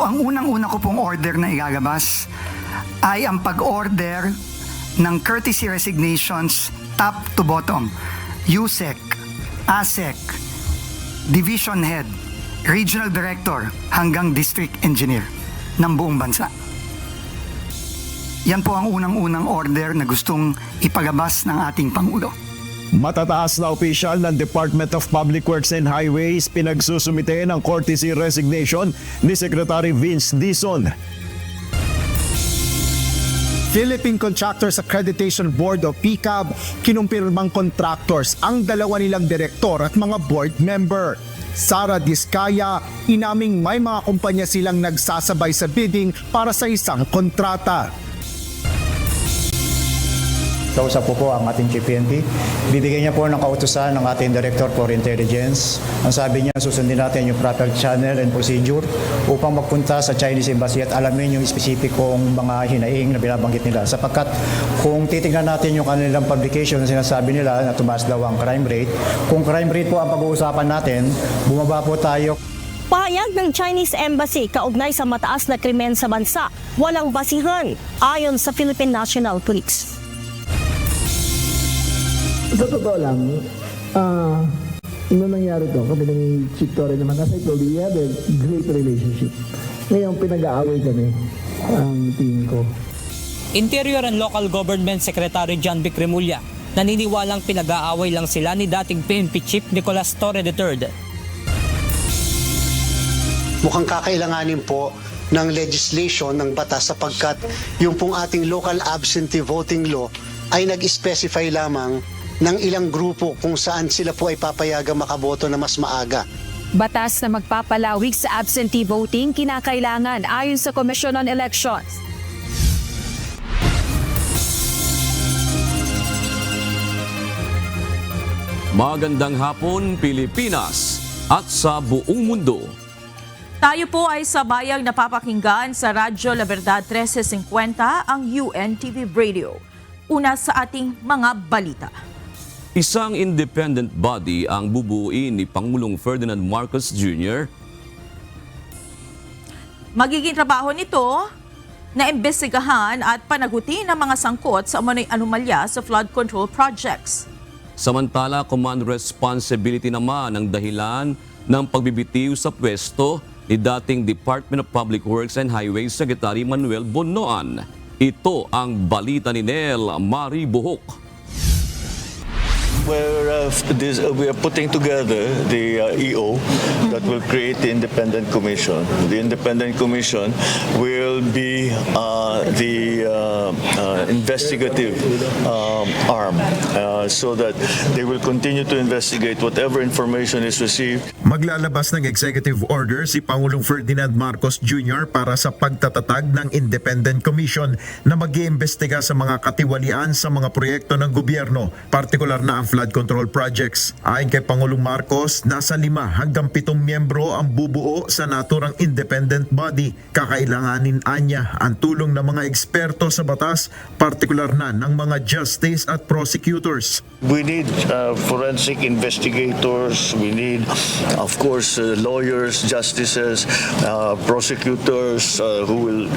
ang unang-una ko pong order na ilalabas ay ang pag-order ng courtesy resignations top to bottom. USEC, ASEC, Division Head, Regional Director hanggang District Engineer ng buong bansa. Yan po ang unang-unang order na gustong ipalabas ng ating Pangulo. Matataas na opisyal ng Department of Public Works and Highways pinagsusumite ng courtesy resignation ni Secretary Vince Dizon. Philippine Contractors Accreditation Board o PCAB kinumpirmang contractors ang dalawa nilang direktor at mga board member. Sara Diskaya, inaming may mga kumpanya silang nagsasabay sa bidding para sa isang kontrata. Kausap po ang ating Chief PNP. Bibigyan niya po ng kautusan ng ating Director for Intelligence. Ang sabi niya, susundin natin yung proper channel and procedure upang magpunta sa Chinese Embassy at alamin yung spesipikong mga hinaing na binabanggit nila. Sapagkat kung titingnan natin yung kanilang publication na sinasabi nila na tumaas daw ang crime rate, kung crime rate po ang pag-uusapan natin, bumaba po tayo. Pahayag ng Chinese Embassy kaugnay sa mataas na krimen sa bansa, walang basihan ayon sa Philippine National Police. Sa totoo lang, nung nangyari to, kami ng Chief Torre naman, as I told you, we had a great relationship. Ngayon, pinag-aaway kami, ang team ko. Interior and Local Government Secretary John Vic Remulla, naniniwalang pinag-aaway lang sila ni dating PNP Chief Nicolas Torre III. Mukhang kakailanganin po ng legislation ng batas sapagkat yung pong ating local absentee voting law ay nag-specify lamang ng ilang grupo kung saan sila po ay papayagang makaboto na mas maaga. Batas na magpapalawig sa absentee voting kinakailangan ayon sa Commission on Elections. Magandang hapon, Pilipinas at sa buong mundo. Tayo po ay sabayang napapakinggan sa Radyo La Verdad 1350 ang UNTV Radio. Una sa ating mga balita. Isang independent body ang bubuuin ni Pangulong Ferdinand Marcos Jr. Magiging trabaho nito na imbestigahan at panagutin ang mga sangkot sa umano'y anomalya sa flood control projects. Samantala, command responsibility naman ang dahilan ng pagbibitiw sa pwesto ni dating Department of Public Works and Highways Secretary Manuel Bonoan. Ito ang balita ni Nel Mari Buhok. We are putting together the EO that will create the independent commission. The independent commission will be the investigative arm so that they will continue to investigate whatever information is received. Maglalabas ng executive order si Pangulong Ferdinand Marcos Jr. para sa pagtatatag ng independent commission na mag-iimbestiga sa mga katiwalian sa mga proyekto ng gobyerno, partikular na ang flood control projects. Ayon kay Pangulong Marcos, nasa 5 hanggang 7 miyembro ang bubuo sa naturang independent body. Kakailanganin anya ang tulong ng mga eksperto sa batas, partikular na ng mga justice at prosecutors. We need forensic investigators. We need, of course, lawyers, justices, prosecutors who will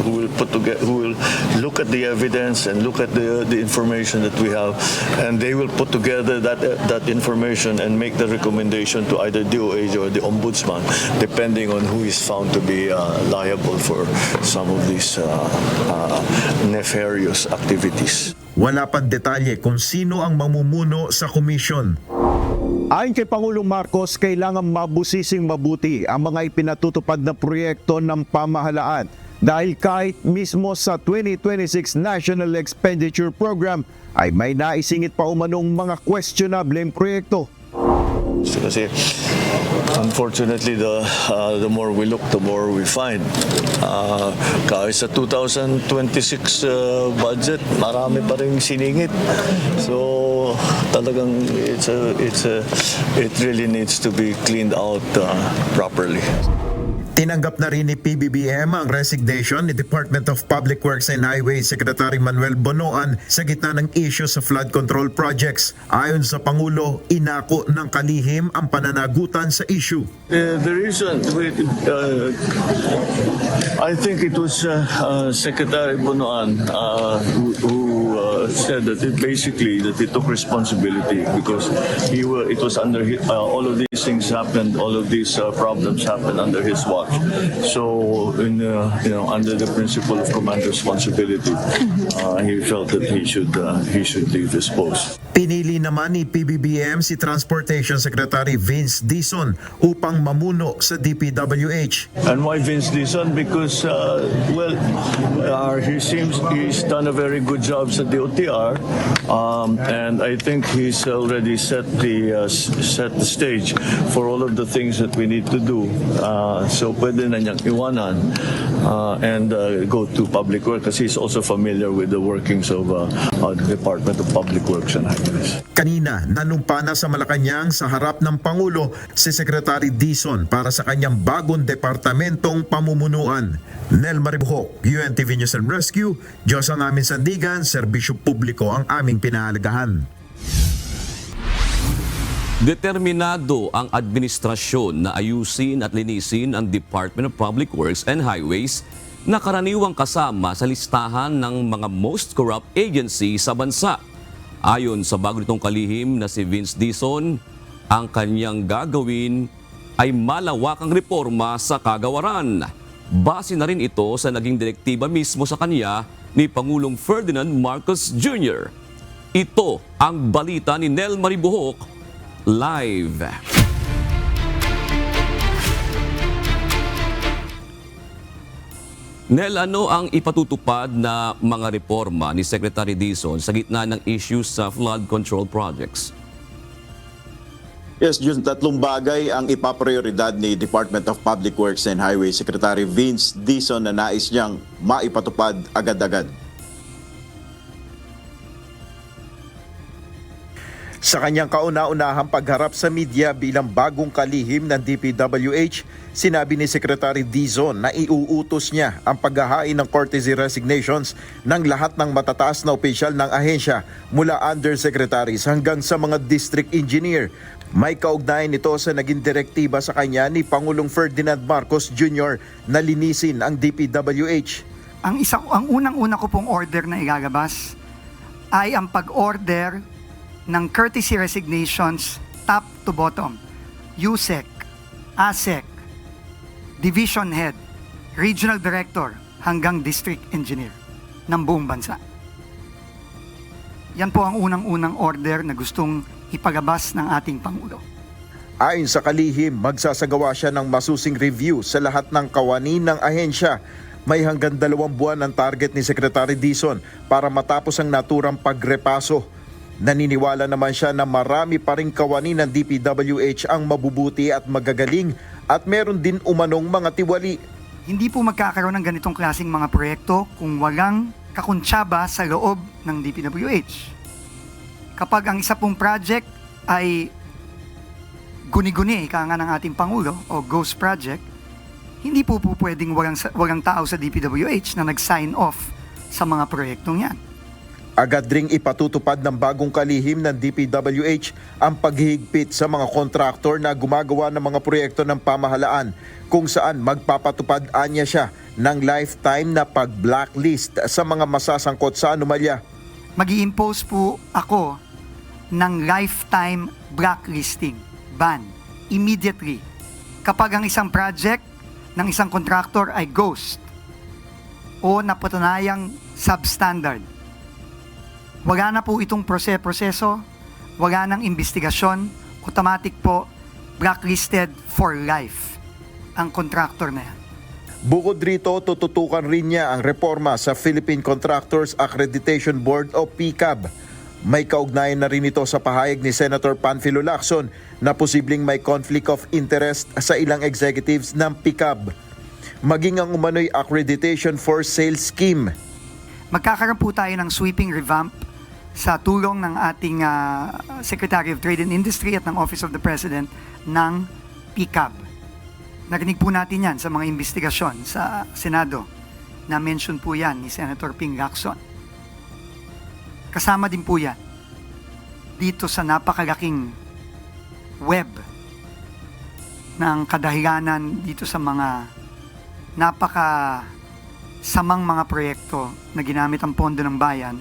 look at the evidence and look at the information that we have, and they will put together that information and make the recommendation to either DOH or the Ombudsman, depending on who is found to be liable for some of these nefarious activities. Wala pang detalye kung sino ang mamumuno sa komisyon. Ayon kay Pangulong Marcos, kailangan mabusising mabuti ang mga ipinatutupad na proyekto ng pamahalaan dahil kahit mismo sa 2026 National Expenditure Program ay may naisingit pa umanong mga questionable proyekto. Kasi unfortunately, the more we look, the more we find. Kahit sa 2026 budget, marami pa rin siningit. So talagang it really needs to be cleaned out properly. Tinanggap na rin ni PBBM ang resignation ni Department of Public Works and Highways Secretary Manuel Bonoan sa gitna ng issue sa flood control projects. Ayon sa Pangulo, inako ng kalihim ang pananagutan sa issue. The reason, I think it was Secretary Bonoan who said that it took responsibility because it was under all of these things happened, all of these problems happened under his watch. So, under the principle of command responsibility, he felt that he should leave his post. Pinili naman ni PBBM si Transportation Secretary Vince Dizon upang mamuno sa DPWH. And why Vince Dizon? Because he's done a very good job sa DOTR, and I think he's already set the stage for all of the things that we need to do. So pwede na niyang iwanan and go to Public Works kasi he's also familiar with the workings of the Department of Public Works and Highways. Kanina, nanumpa na sa Malacanang sa harap ng Pangulo si Secretary Dizon para sa kanyang bagong departamentong pamumunuan. Nel Maribuhok, UNTV News and Rescue, Diyos ang aming sandigan, serbisyo publiko ang aming pinahalagahan. Determinado ang administrasyon na ayusin at linisin ang Department of Public Works and Highways na karaniwang kasama sa listahan ng mga most corrupt agency sa bansa. Ayon sa bago nitong kalihim na si Vince Dizon, ang kanyang gagawin ay malawakang reforma sa kagawaran. Base na rin ito sa naging direktiba mismo sa kanya ni Pangulong Ferdinand Marcos Jr. Ito ang balita ni Nel Maribuhok, live. Nel, ano ang ipatutupad na mga reforma ni Secretary Dizon sa gitna ng issues sa flood control projects? Yes, Jun, tatlong bagay ang ipaprioridad ni Department of Public Works and Highways Secretary Vince Dizon na nais niyang maipatupad agad-agad. Sa kanyang kauna-unahang pagharap sa media bilang bagong kalihim ng DPWH, sinabi ni Secretary Dizon na iuutos niya ang paghahain ng courtesy resignations ng lahat ng matataas na opisyal ng ahensya mula undersecretaries hanggang sa mga district engineer. May kaugnayan ito sa naging direktiba sa kanya ni Pangulong Ferdinand Marcos Jr. na linisin ang DPWH. Ang unang-una ko pong order na igagabas ay ang pag-order ng courtesy resignations top to bottom, USEC, ASEC, Division Head, Regional Director hanggang District Engineer ng buong bansa. Yan po ang unang-unang order na gustong ipagabas ng ating Pangulo. Ayon sa kalihim, magsasagawa siya ng masusing review sa lahat ng kawani ng ahensya. May hanggang 2 buwan ang target ni Secretary Dizon para matapos ang naturang pagrepaso. Naniniwala naman siya na marami pa ring kawani ng DPWH ang mabubuti at magagaling at meron din umanong mga tiwali. Hindi po magkakaroon ng ganitong klaseng mga proyekto kung walang kakuntsaba sa loob ng DPWH. Kapag ang isa pong project ay guni-guni, ika nga ng ating Pangulo, o ghost project, hindi po pwedeng walang tao sa DPWH na nag-sign off sa mga proyektong yan. Agad ring ipatutupad ng bagong kalihim ng DPWH ang paghihigpit sa mga kontraktor na gumagawa ng mga proyekto ng pamahalaan kung saan magpapatupad anya siya ng lifetime na pag-blacklist sa mga masasangkot sa anomalya. Mag-i-impose po ako ng lifetime blacklisting ban immediately kapag ang isang project ng isang kontraktor ay ghost o napatunayang substandard. Wala na po itong proseso, wala nang investigasyon, automatic po blacklisted for life ang contractor na yan. Bukod rito, tututukan rin niya ang reforma sa Philippine Contractors Accreditation Board o PCAB. May kaugnayan na rin ito sa pahayag ni Senator Panfilo Lacson na posibleng may conflict of interest sa ilang executives ng PCAB. Maging ang umano'y accreditation for sales scheme. Magkakaroon po tayo ng sweeping revamp sa tulong ng ating Secretary of Trade and Industry at ng Office of the President ng PCAB. Narinig po natin yan sa mga investigasyon sa Senado. Na-mention po yan ni Senator Ping Lacson. Kasama din po yan dito sa napakalaking web ng kadahilanan dito sa mga napakasamang mga proyekto na ginamit ang pondo ng bayan.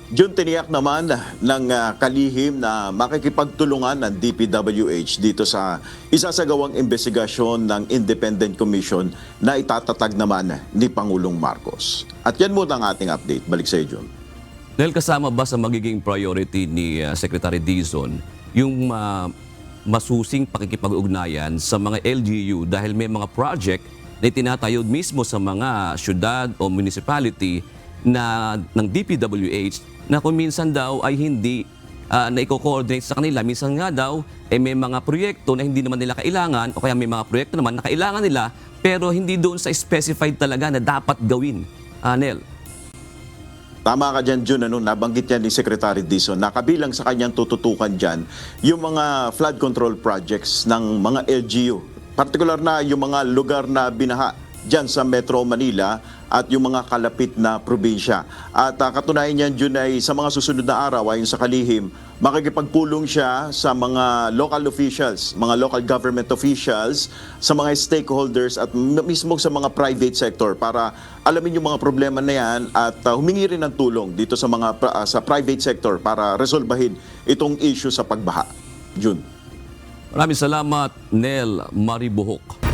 Jun, tiniyak naman ng kalihim na makikipagtulungan ng DPWH dito sa isasagawang investigasyon ng Independent Commission na itatatag naman ni Pangulong Marcos. At yan muna ang ating update. Balik sa iyo, Jun. Dahil kasama ba sa magiging priority ni Secretary Dizon yung masusing pakikipag-ugnayan sa mga LGU dahil may mga project na itinatayo mismo sa mga syudad o municipality ng DPWH na kung minsan daw ay hindi na i-coordinate sa kanila. Minsan nga daw may mga proyekto na hindi naman nila kailangan o kaya may mga proyekto naman na kailangan nila pero hindi doon sa specified talaga na dapat gawin. Nel. Tama ka dyan, Jun. Nabanggit yan ni Secretary Dizon na kabilang sa kanyang tututukan dyan yung mga flood control projects ng mga LGU. Partikular na yung mga lugar na binaha dyan sa Metro Manila at yung mga kalapit na probinsya. At katunayan niyan, Jun, ay sa mga susunod na araw, ayon sa kalihim, makikipagpulong siya sa mga local officials, mga local government officials, sa mga stakeholders at mismo sa mga private sector para alamin yung mga problema na yan at humingi rin ng tulong dito sa mga sa private sector para resolbahin itong issue sa pagbaha. Jun. Maraming salamat, Nel Maribuhok.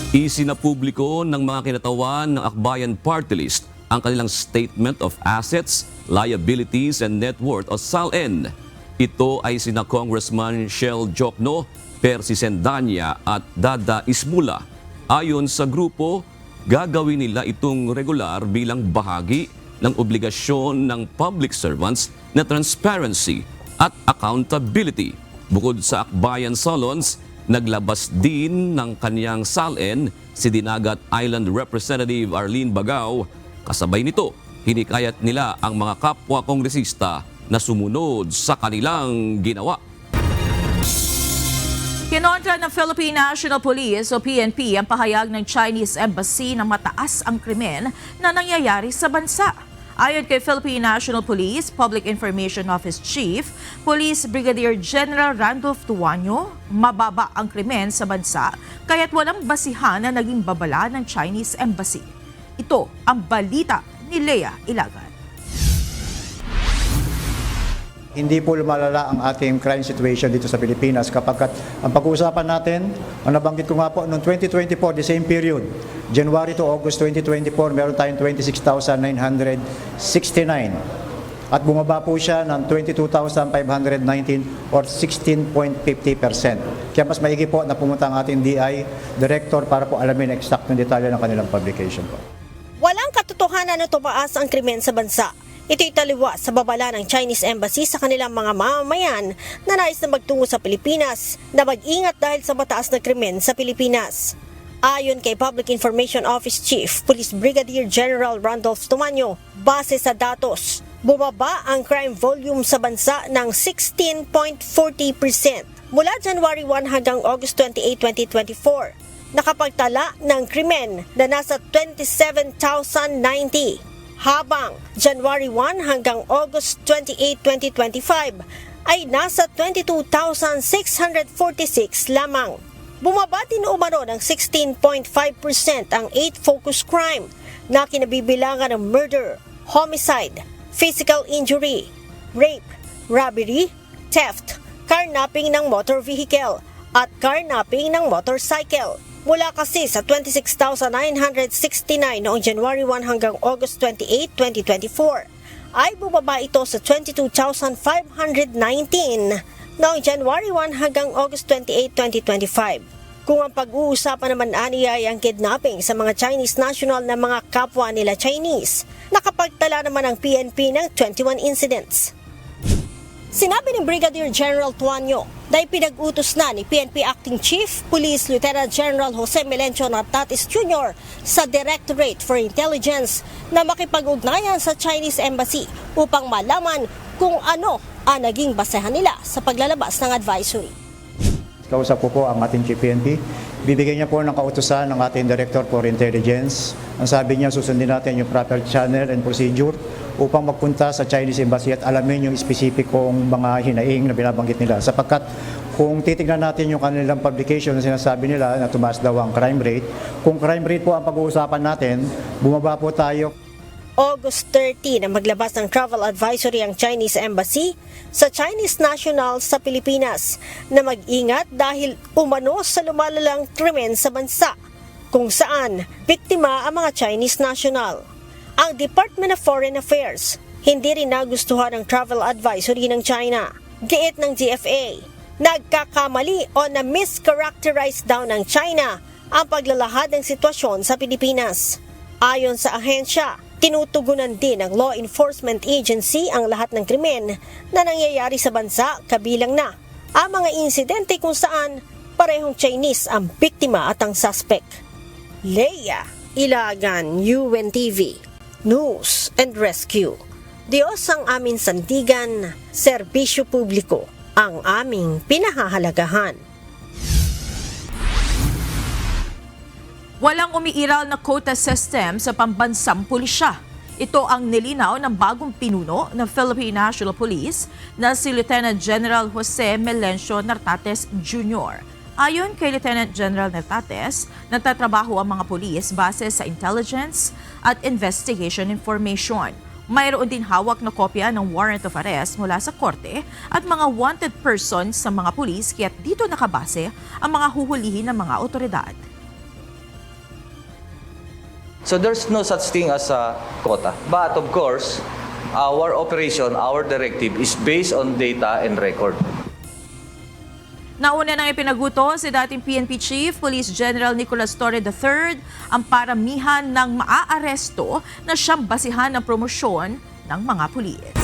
Isinapubliko ng mga kinatawan ng Akbayan Party List ang kanilang Statement of Assets, Liabilities and Net Worth o SALN. Ito ay sina Congressman Shell Jokno, Percy Sendanya at Dada Ismula. Ayon sa grupo, gagawin nila itong regular bilang bahagi ng obligasyon ng public servants na transparency at accountability. Bukod sa Akbayan Salons, naglabas din ng kaniyang SALN si Dinagat Island Representative Arlene Bagao. Kasabay nito, hinikayat nila ang mga kapwa kongresista na sumunod sa kanilang ginawa. Kinontra ng Philippine National Police o PNP ang pahayag ng Chinese Embassy na mataas ang krimen na nangyayari sa bansa. Ayon kay Philippine National Police Public Information Office Chief, Police Brigadier General Randolph Tuanyo, mababa ang krimen sa bansa kaya't walang basihan na naging babala ng Chinese Embassy. Ito ang balita ni Lea Ilagan. Hindi po lumalala ang ating crime situation dito sa Pilipinas kapag ang pag-uusapan natin, ang nabanggit ko nga po, noong 2024, the same period, January to August 2024, meron tayong 26,969 at bumaba po siya ng 22,519 or 16.50%. Kaya mas maigi po na pumunta ang ating DI Director para po alamin exact ng detalye ng kanilang publication po. Walang katotohanan na tumaas ang krimen sa bansa. Ito'y taliwas sa babala ng Chinese Embassy sa kanilang mga mamamayan na nais na magtungo sa Pilipinas na mag-ingat dahil sa mataas na krimen sa Pilipinas. Ayon kay Public Information Office Chief Police Brigadier General Randolph Tumanyo, base sa datos, bumaba ang crime volume sa bansa ng 16.40% mula January 1 hanggang August 28, 2024. Nakapagtala ng krimen na nasa 27,090. Habang January 1 hanggang August 28, 2025 ay nasa 22,646 lamang. Bumaba din umano ng 16.5% ang 8 focus crime na kinabibilangan ng murder, homicide, physical injury, rape, robbery, theft, carnapping ng motor vehicle at carnapping ng motorcycle. Mula kasi sa 26,969 noong January 1 hanggang August 28, 2024, ay bumaba ito sa 22,519 noong January 1 hanggang August 28, 2025. Kung ang pag-uusapan naman ani ay ang kidnapping sa mga Chinese national na mga kapwa nila Chinese, nakapagtala naman ang PNP ng 21 incidents. Sinabi ni Brigadier General Tuanyo na ipinag-utos na ni PNP Acting Chief Police Lieutenant General Jose Melencio Nartatis Jr. sa Directorate for Intelligence na makipag-ugnayan sa Chinese Embassy upang malaman kung ano ang naging basehan nila sa paglalabas ng advisory. Kausap ko po ang ating Chief PNP. Bibigyan niya po ng kautusan ng ating Director for Intelligence. Ang sabi niya, susundin natin yung proper channel and procedure upang magpunta sa Chinese Embassy at alamin yung specificong mga hinaing na binabanggit nila. Sapagkat kung titignan natin yung kanilang publication na sinasabi nila na tumaas daw ang crime rate, kung crime rate po ang pag-uusapan natin, bumaba po tayo. August 30 na maglabas ng travel advisory ang Chinese Embassy sa Chinese nationals sa Pilipinas na mag-ingat dahil umano sa lumalalang krimen sa bansa kung saan biktima ang mga Chinese national. Ang Department of Foreign Affairs hindi rin nagustuhan ang travel advisory ng China. Giit ng GFA, nagkakamali o na-mischaracterize daw ng China ang paglalahad ng sitwasyon sa Pilipinas. Ayon sa ahensya, tinutugunan din ng law enforcement agency ang lahat ng krimen na nangyayari sa bansa, kabilang na ang mga insidente kung saan parehong Chinese ang biktima at ang suspect. Leia Ilagan, UNTV, News and Rescue. Diyos ang aming sandigan, serbisyo publiko ang aming pinahahalagahan. Walang umiiral na quota system sa pambansang pulisya. Ito ang nilinaw ng bagong pinuno ng Philippine National Police na si Lieutenant General Jose Melencio Nartates Jr. Ayon kay Lieutenant General Nartates, nagtatrabaho ang mga pulis base sa intelligence at investigation information. Mayroon din hawak na kopya ng warrant of arrest mula sa korte at mga wanted persons sa mga pulis, kaya't dito nakabase ang mga huhulihin ng mga otoridad. So there's no such thing as a quota. But of course, our operation, our directive is based on data and record. Nauna nang ipinaguto si dating PNP Chief Police General Nicolas Torre III ang paramihan ng maaaresto na siyang basihan ng promosyon ng mga pulis.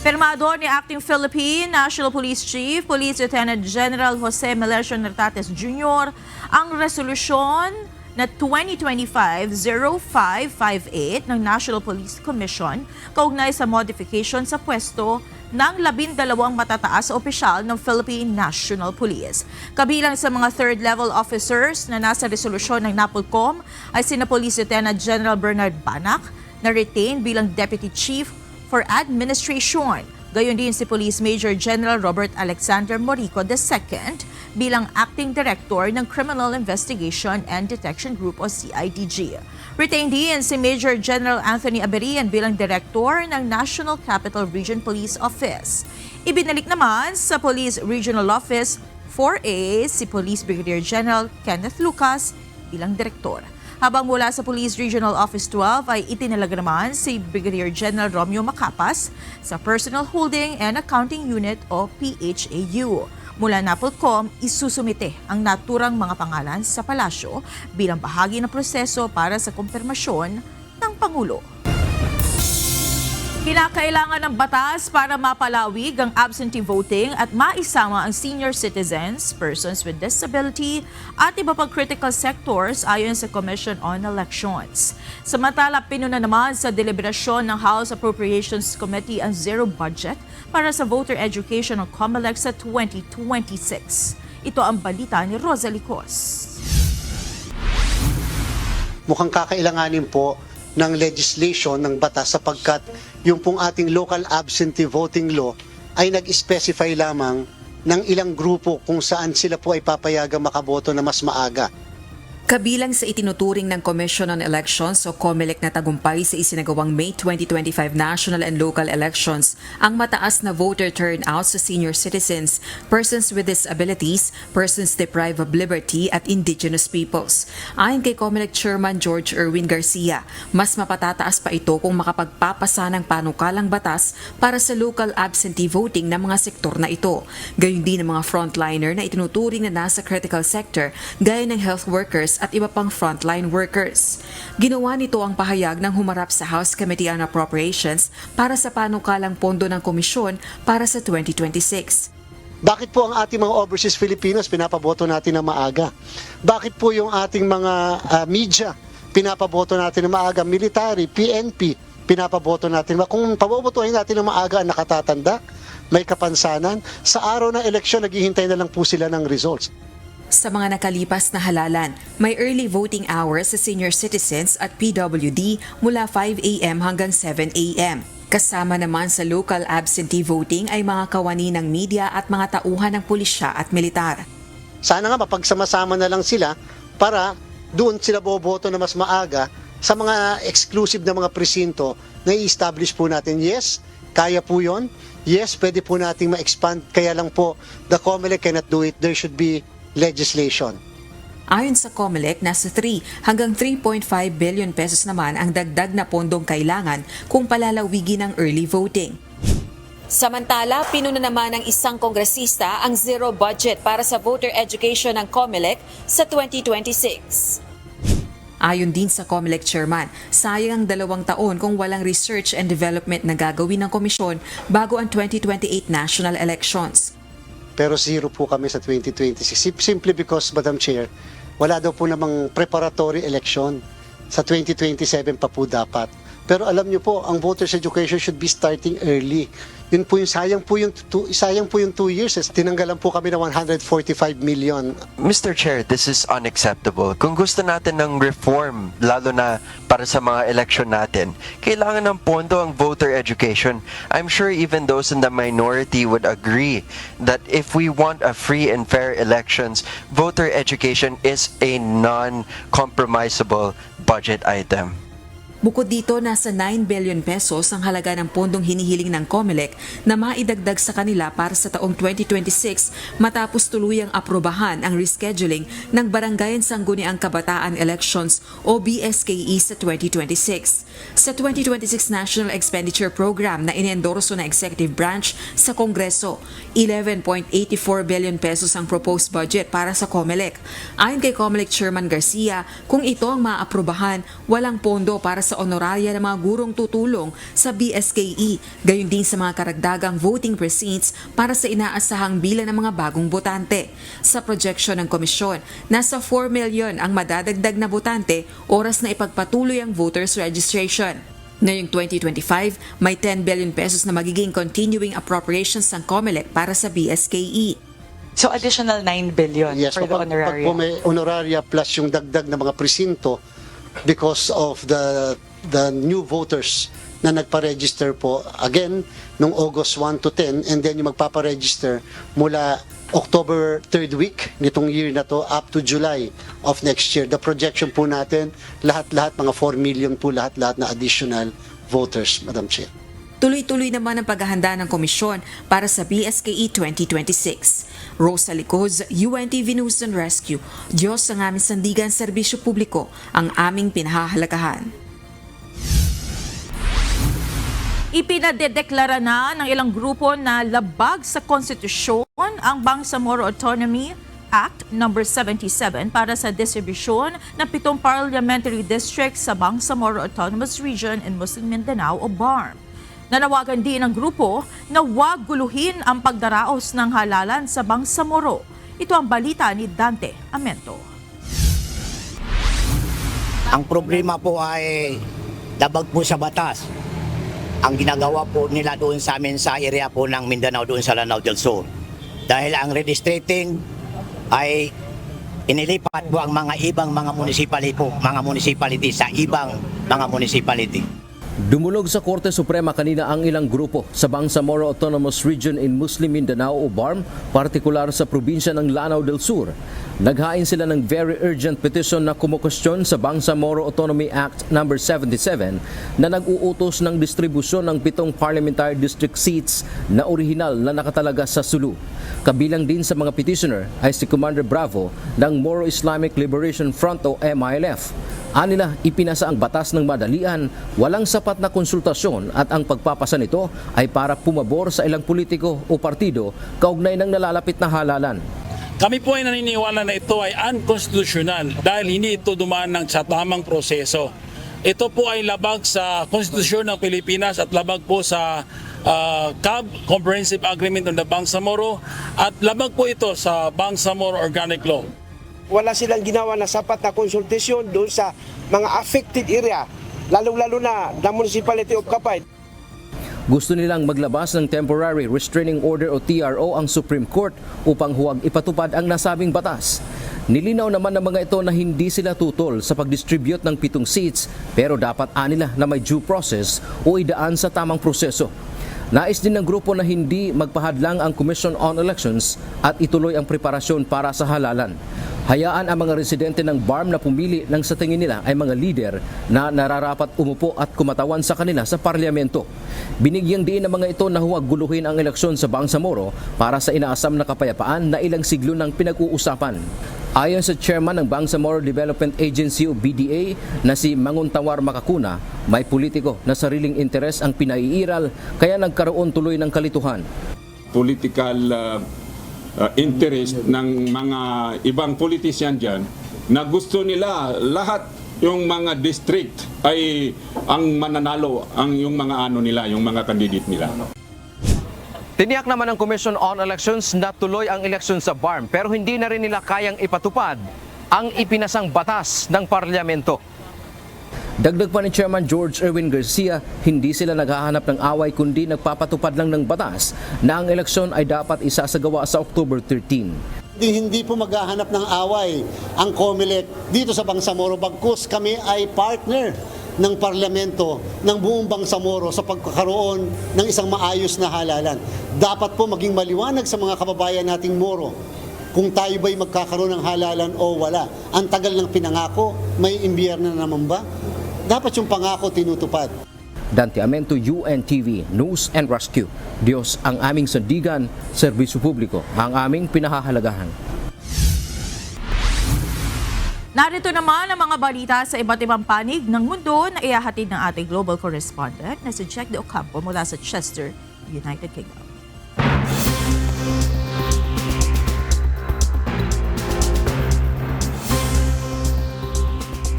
Pirmado ni Acting Philippine National Police Chief Police Lieutenant General Jose Melencio Nartates Jr. ang resolusyon na 2025-0558 ng National Police Commission kaugnay sa modification sa pwesto ng 12 matataas opisyal ng Philippine National Police. Kabilang sa mga third-level officers na nasa resolusyon ng NAPOLCOM ay sina Police Lieutenant General Bernard Banac na retain bilang Deputy Chief for Administration. Gayon din si Police Major General Robert Alexander Morico II bilang Acting Director ng Criminal Investigation and Detection Group o CIDG. Retained din si Major General Anthony Aberian bilang Director ng National Capital Region Police Office. Ibinalik naman sa Police Regional Office 4A si Police Brigadier General Kenneth Lucas bilang Direktor. Habang mula sa Police Regional Office 12 ay itinalaga naman si Brigadier General Romeo Macapas sa Personal Holding and Accounting Unit o PHAU. Mula NAPOLCOM, isusumite ang naturang mga pangalan sa palasyo bilang bahagi ng proseso para sa kumpirmasyon ng Pangulo. Kinakailangan ng batas para mapalawig ang absentee voting at maisama ang senior citizens, persons with disability at iba pang critical sectors ayon sa Commission on Elections. Samantala, pinuna naman sa deliberasyon ng House Appropriations Committee ang zero budget para sa voter education ng COMELEC sa 2026. Ito ang balita ni Rosalie Cos. Mukhang kakailanganin po ng legislation ng batas sapagkat yung pong ating local absentee voting law ay nag-specify lamang ng ilang grupo kung saan sila po ay papayagang makaboto na mas maaga. Kabilang sa itinuturing ng Commission on Elections o COMELEC na tagumpay sa isinagawang May 2025 national and local elections ang mataas na voter turnout sa senior citizens, persons with disabilities, persons deprived of liberty at indigenous peoples. Ayon kay COMELEC Chairman George Erwin Garcia, mas mapatataas pa ito kung makapagpapasa ng panukalang batas para sa local absentee voting ng mga sektor na ito. Gayon din ang mga frontliner na itinuturing na nasa critical sector gaya ng health workers at iba pang frontline workers. Ginawa nito ang pahayag ng humarap sa House Committee on Appropriations para sa panukalang pondo ng komisyon para sa 2026. Bakit po ang ating mga overseas Filipinos pinapaboto natin na maaga? Bakit po yung ating mga media pinapaboto natin na maaga? Military, PNP, pinapaboto natin. Kung pabobotohin natin na maaga ang nakatatanda, may kapansanan. Sa araw ng eleksyon, naghihintay na lang po sila ng results. Sa mga nakalipas na halalan, may early voting hours sa senior citizens at PWD mula 5 a.m. hanggang 7 a.m. Kasama naman sa local absentee voting ay mga kawani ng media at mga tauhan ng pulisya at militar. Sana nga mapagsama-sama na lang sila para doon sila boboto na mas maaga sa mga exclusive na mga presinto na i-establish po natin. Yes, kaya po yon. Yes, pwede po nating ma-expand. Kaya lang po, the COMELEC cannot do it. There should be legislation. Ayon sa COMELEC, nasa 3 hanggang 3.5 billion pesos naman ang dagdag na pondong kailangan kung palalawigin ang early voting. Samantala, pinuna naman ng isang kongresista ang zero budget para sa voter education ng COMELEC sa 2026. Ayon din sa COMELEC chairman, sayang ang 2 taon kung walang research and development na gagawin ng komisyon bago ang 2028 national elections. Pero zero po kami sa 2026. Simply because, Madam Chair, wala daw po namang preparatory election. Sa 2027 pa po dapat. Pero alam niyo po, ang voters education should be starting early. Yun po yung sayang po yung 2 years. Tinanggalan po kami ng 145 million. Mr. Chair, this is unacceptable. Kung gusto natin ng reform, lalo na para sa mga election natin, kailangan ng pondo ang voter education. I'm sure even those in the minority would agree that if we want a free and fair elections, voter education is a non-compromisable budget item. Bukod dito, nasa 9 billion pesos ang halaga ng pondong hinihiling ng COMELEC na maidagdag sa kanila para sa taong 2026 matapos tuluyang aprobahan ang rescheduling ng Barangayan Sangguniang Kabataan Elections o BSKE sa 2026. Sa 2026 National Expenditure Program na inendorso ng Executive Branch sa Kongreso, 11.84 billion pesos ang proposed budget para sa COMELEC. Ayon kay COMELEC Chairman Garcia, kung ito ang maaprobahan, walang pondo para sa honoraria ng mga gurong tutulong sa BSKE, gayon din sa mga karagdagang voting precincts para sa inaasahang bilang ng mga bagong botante. Sa projection ng komisyon, nasa 4 million ang madadagdag na botante oras na ipagpatuloy ang voters registration. Ngayong 2025, may 10 billion pesos na magiging continuing appropriations ng COMELEC para sa BSKE. So additional 9 billion for the honoraria? Pag po may honoraria plus yung dagdag na mga presinto, because of the new voters na nagpa-register po again nung August 1 to 10 and then yung magpapa-register mula October 3rd week nitong year na to up to July of next year. The projection po natin, lahat-lahat mga 4 million po lahat-lahat na additional voters, Madam Chair. Tuloy-tuloy naman ang paghahanda ng komisyon para sa BSKE 2026. Rosa Licoz, UNTV News and Rescue. Diyos ang aming sandigan, serbisyo publiko ang aming pinahahalagahan. Ipinadedeklara na ng ilang grupo na labag sa konstitusyon ang Bangsamoro Autonomy Act No. 77 para sa distribusyon ng 7 parliamentary districts sa Bangsamoro Autonomous Region in Muslim Mindanao o BARM. Nanawagan din ng grupo na huwag guluhin ang pagdaraos ng halalan sa Bangsamoro. Ito ang balita ni Dante Amento. Ang problema po ay labag po sa batas. Ang ginagawa po nila doon sa amin sa area po ng Mindanao doon sa Lanao del Sur. Dahil ang redistricting ay inilipat po ang mga ibang mga municipality sa ibang mga municipality. Dumulog sa Korte Suprema kanina ang ilang grupo sa Bangsamoro Autonomous Region in Muslim Mindanao o BARM, partikular sa probinsya ng Lanao del Sur. Naghain sila ng very urgent petition na kumukwestiyon sa Bangsamoro Autonomy Act No. 77 na nag-uutos ng distribusyon ng 7 parliamentary district seats na orihinal na nakatalaga sa Sulu. Kabilang din sa mga petitioner ay si Commander Bravo ng Moro Islamic Liberation Front o MILF. Anila, ipinasa ang batas ng madalian, walang sapat na konsultasyon at ang pagpapasa nito ay para pumabor sa ilang politiko o partido kaugnay ng nalalapit na halalan. Kami po ay naniniwala na ito ay unconstitutional dahil hindi ito dumaan sa tamang proseso. Ito po ay labag sa konstitusyon ng Pilipinas at labag po sa CAB, Comprehensive Agreement on the Bangsamoro, at labag po ito sa Bangsamoro Organic Law. Wala silang ginawa na sapat na konsultasyon doon sa mga affected area, lalong-lalo na the Municipality of Kapay. Gusto nilang maglabas ng Temporary Restraining Order o TRO ang Supreme Court upang huwag ipatupad ang nasabing batas. Nilinaw naman ng mga ito na hindi sila tutol sa pag-distribute ng 7 seats pero dapat anila na may due process o idaan sa tamang proseso. Nais din ng grupo na hindi magpahadlang ang Commission on Elections at ituloy ang preparasyon para sa halalan. Hayaan ang mga residente ng BARM na pumili ng sa tingin nila ay mga leader na nararapat umupo at kumatawan sa kanila sa parlamento. Binigyang diin ng mga ito na huwag guluhin ang eleksyon sa Bangsamoro para sa inaasam na kapayapaan na ilang siglo ng pinag-uusapan. Ayon sa chairman ng Bangsamoro Development Agency o BDA na si Manguntawar Makakuna, may politiko na sariling interes ang pinaiiral kaya nagkaroon tuloy ng kalituhan. Political interest ng mga ibang politician dyan na gusto nila lahat yung mga district ay ang mananalo ang yung mga yung mga candidate nila. Tiniyak naman ng Commission on Elections na tuloy ang eleksyon sa BARM pero hindi na rin nila kayang ipatupad ang ipinasang batas ng parlamento. Dagdag pa ni Chairman George Erwin Garcia, hindi sila naghahanap ng away kundi nagpapatupad lang ng batas na ang eleksyon ay dapat isasagawa sa October 13. Hindi po maghahanap ng away ang COMELEC dito sa Bangsamoro bagkus kami ay partner ng parlamento ng buong Bangsamoro sa pagkakaroon ng isang maayos na halalan. Dapat po maging maliwanag sa mga kababayan nating Moro kung tayo ba'y magkakaroon ng halalan o wala. Ang tagal ng pinangako, may imbiyerno na naman ba? Dapat yung pangako tinutupad. Dante Amento, UNTV, News and Rescue. Diyos ang aming sandigan, serbisyo publiko ang aming pinahahalagahan. Narito naman ang mga balita sa iba't ibang panig ng mundo na ihahatid ng ating global correspondent na si Jack de Ocampo mula sa Chester, United Kingdom.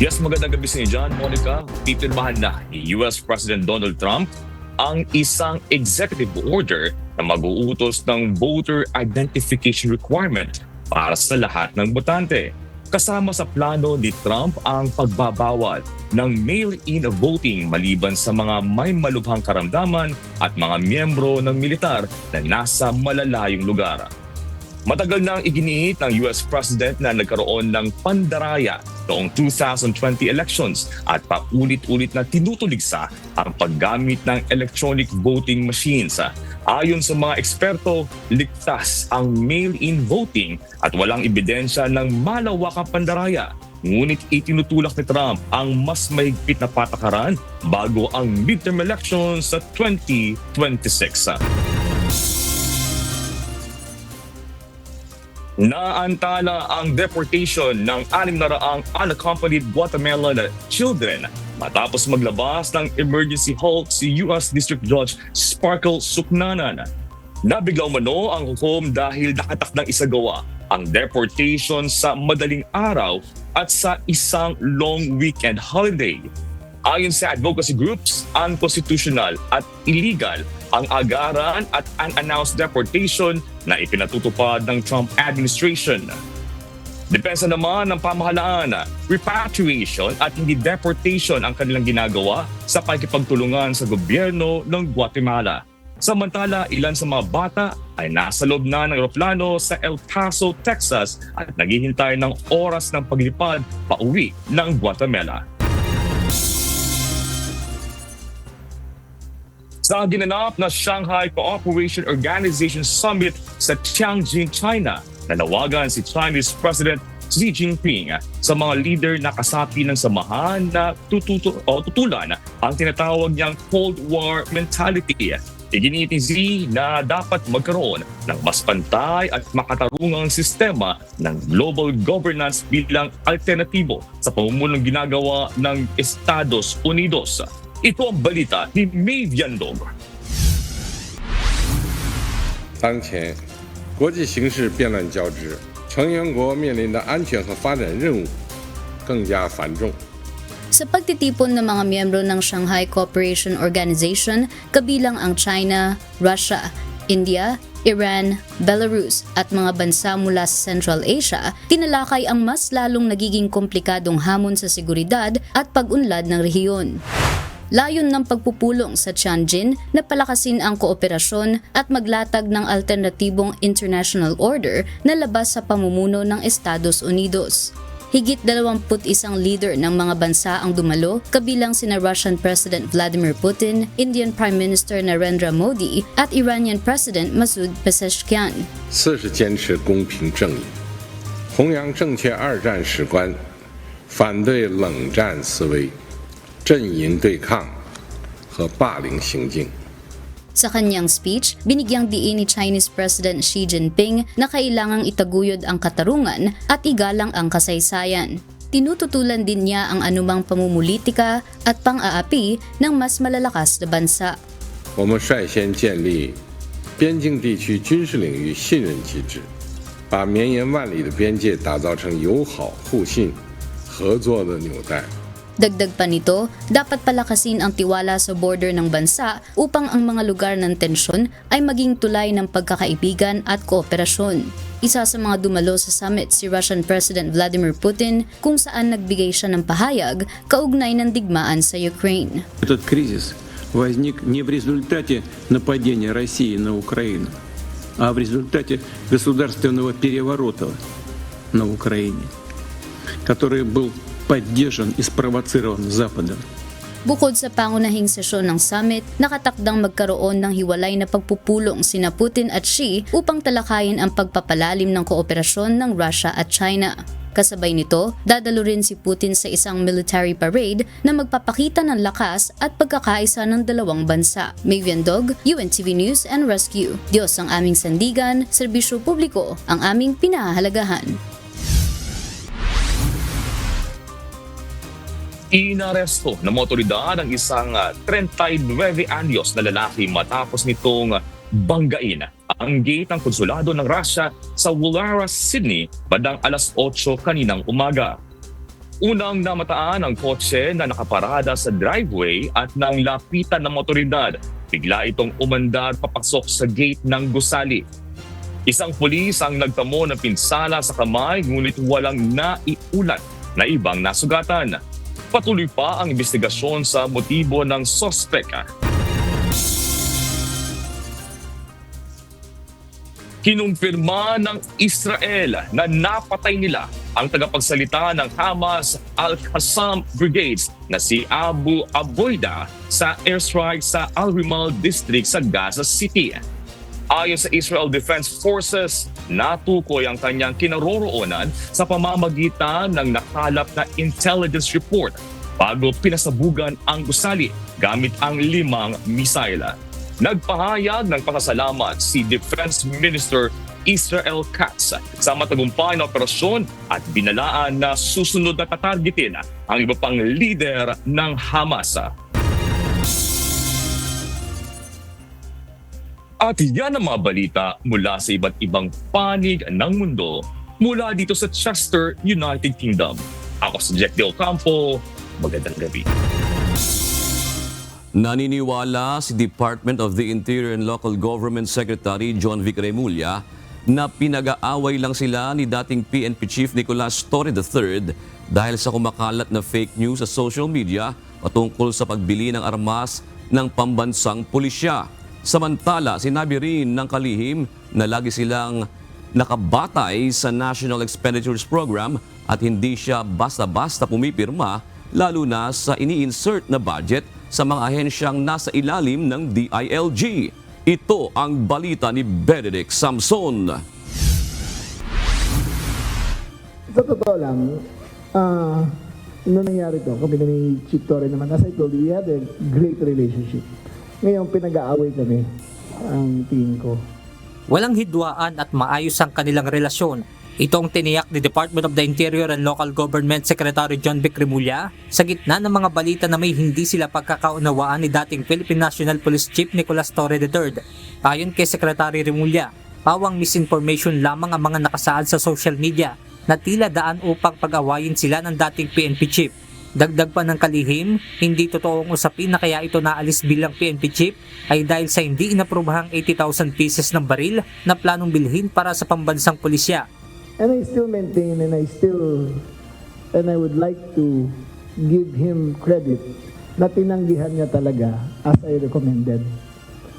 Yes, magandang gabi sa inyo dyan, Monica. Pipirmahan na ni US President Donald Trump ang isang executive order na mag-uutos ng voter identification requirement para sa lahat ng botante. Kasama sa plano ni Trump ang pagbabawal ng mail-in voting maliban sa mga may malubhang karamdaman at mga miyembro ng militar na nasa malalayong lugar. Matagal nang iginiit ng US President na nagkaroon ng pandaraya noong 2020 elections at paulit-ulit na tinutuligsa ang paggamit ng electronic voting machines. Ayon sa mga eksperto, ligtas ang mail-in voting at walang ebidensya ng malawakang pandaraya. Ngunit itinutulak ni Trump ang mas mahigpit na patakaran bago ang midterm elections sa 2026. Naantala ang deportation ng 600 unaccompanied Guatemalan children matapos maglabas ng emergency halt si US District Judge Sparkle Suknanan. Nabiglaw umano ang hukom dahil nakatakdang isagawa ang deportation sa madaling araw at sa isang long weekend holiday. Ayon sa advocacy groups, unconstitutional at illegal ang agaran at unannounced deportation na ipinatutupad ng Trump administration. Depensa naman ng pamahalaan, repatriation at hindi deportation ang kanilang ginagawa sa pakikipagtulungan sa gobyerno ng Guatemala. Samantala, ilan sa mga bata ay nasa loob na ng eroplano sa El Paso, Texas at naghihintay ng oras ng paglipad pauwi ng Guatemala. Sa ginanap na Shanghai Cooperation Organization Summit sa Tianjin, China, nanawagan si Chinese President Xi Jinping sa mga leader na kasapi ng samahan na tutulan ang tinatawag niyang Cold War mentality. Iginiit ni Xi na dapat magkaroon ng mas pantay at makatarungang sistema ng global governance bilang alternatibo sa pamumulong ginagawa ng Estados Unidos. Ito ang balita ni May Viandog. 当前，国际形势变乱交织，成员国面临的安全和发展任务更加繁重。 Sa pagtitipon ng mga miyembro ng Shanghai Cooperation Organization, kabilang ang China, Russia, India, Iran, Belarus at mga bansa mula sa Central Asia, tinalakay ang mas lalong nagiging komplikadong hamon sa seguridad at pag-unlad ng rehiyon. Layon ng pagpupulong sa Tianjin na palakasin ang kooperasyon at maglatag ng alternatibong international order na labas sa pamumuno ng Estados Unidos. Higit 21 leader ng mga bansa ang dumalo, kabilang sina Russian President Vladimir Putin, Indian Prime Minister Narendra Modi at Iranian President Masoud Pezeshkian. 四是坚持公平正义，弘扬正确二战史观，反对冷战思维，阵营对抗和霸凌行径。 Sa kanyang speech, binigyang diin ni Chinese President Xi Jinping na kailangang itaguyod ang katarungan at igalang ang kasaysayan. Tinututulan din niya ang anumang pamumulitika at pang-aapi ng mas malalakas na bansa. 我们率先建立边境地区军事领域信任机制，把绵延万里的边界打造成友好、互信、合作的纽带。 Dagdag pa nito, dapat palakasin ang tiwala sa border ng bansa upang ang mga lugar ng tensyon ay maging tulay ng pagkakaibigan at kooperasyon. Isa sa mga dumalo sa summit si Russian President Vladimir Putin kung saan nagbigay siya ng pahayag kaugnay ng digmaan sa Ukraine. Этот кризис возник не в результате нападения России на Украину, а в результате государственного переворота на Украине, который был поддержан и спровоцирован Западом. Bukod sa pangunahing sesyon ng summit, nakatakdang magkaroon ng hiwalay na pagpupulong sina Putin at Xi upang talakayin ang pagpapalalim ng kooperasyon ng Russia at China. Kasabay nito, dadalo rin si Putin sa isang military parade na magpapakita ng lakas at pagkakaisa ng dalawang bansa. Mavian Dog, UNTV News and Rescue. Diyos ang aming sandigan, serbisyo publiko ang aming pinahahalagahan. Inaresto ng mga otoridad ang isang 39 anyos na lalaki matapos nitong banggain ang gate ng konsulado ng Russia sa Woollahra, Sydney, bandang alas 8 kaninang umaga. Unang namataan ang kotse na nakaparada sa driveway at nang lapitan ng mga otoridad, bigla itong umandar papasok sa gate ng gusali. Isang pulis ang nagtamo ng pinsala sa kamay ngunit walang naiulat na ibang nasugatan. Patuloy pa ang investigasyon sa motibo ng sospek. Kinumpirma ng Israel na napatay nila ang tagapagsalita ng Hamas Al-Qassam Brigades na si Abu Aboida sa airstrike sa Al-Rimal District sa Gaza City. Ayon sa Israel Defense Forces, natukoy ang kanyang kinaroroonan sa pamamagitan ng nakalap na intelligence report bago pinasabugan ang gusali gamit ang 5 misayla. Nagpahayag ng pasasalamat si Defense Minister Israel Katz sa matagumpay na operasyon at binalaan na susunod na tatargetin ang iba pang lider ng Hamas. At yan ang mga balita mula sa iba't ibang panig ng mundo mula dito sa Chester, United Kingdom. Ako si Jack Del Campo. Magandang gabi. Naniniwala si Department of the Interior and Local Government Secretary John Vic Remulla na pinag-aaway lang sila ni dating PNP Chief Nicolas Torre III dahil sa kumakalat na fake news sa social media patungkol sa pagbili ng armas ng pambansang pulisya. Samantala, sinabi rin ng kalihim na lagi silang nakabatay sa National Expenditures Program at hindi siya basta-basta pumipirma lalo na sa ini-insert na budget sa mga ahensyang nasa ilalim ng DILG. Ito ang balita ni Benedict Samson. Sa totoo lang, nung nangyari to, kami na ni Chief Torre naman, as I told you, we had a great relationship. Ngayon, pinag-aaway kami, ang tingin ko. Walang hidwaan at maayos ang kanilang relasyon. Ito ang tiniyak ni Department of the Interior and Local Government Secretary John Vic Remulla sa gitna ng mga balita na may hindi sila pagkakaunawaan ni dating Philippine National Police Chief Nicolas Torre III. Ayon kay Secretary Remulla, pawang misinformation lamang ang mga nakasaad sa social media na tila daan upang pag-awayin sila ng dating PNP Chief. Dagdag pa ng kalihim, hindi totoong usapin na kaya ito naalis bilang PNP Chief ay dahil sa hindi inaprobahang 80,000 pieces ng baril na planong bilhin para sa pambansang pulisya. And I still maintain and I would like to give him credit na tinanggihan niya talaga as I recommended.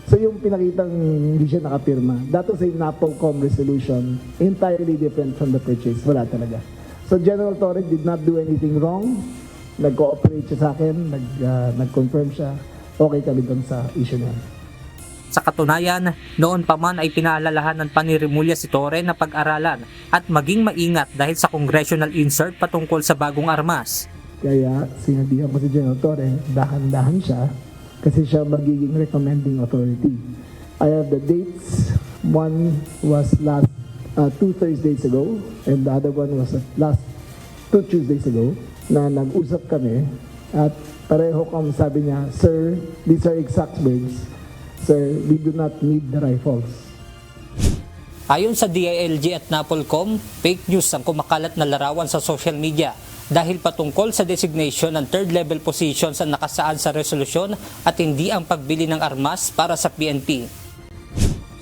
So yung pinakitang hindi siya nakapirma, that was a NAPOLCOM resolution, entirely different from the purchase. Wala talaga. So General Torres did not do anything wrong. Nag-cooperate siya sa akin, nag-confirm siya. Okay kami doon sa issue na yan. Sa katunayan, noon pa man ay pinaalalahanan pa ni Remulla si Torre na pag-aralan at maging maingat dahil sa congressional insert patungkol sa bagong armas. Kaya sinabihan ko si General Torre, dahan-dahan siya kasi siya magiging recommending authority. I have the dates. One was last 2 Thursdays ago and the other one was last 2 Tuesdays ago na nag-usap kami at pareho kami sabi niya, Sir, these are exact words. Sir, we do not need the rifles. Ayon sa DILG at NAPOLCOM, fake news ang kumakalat na larawan sa social media dahil patungkol sa designation ng third-level positions ang nakasaad sa resolusyon at hindi ang pagbili ng armas para sa PNP.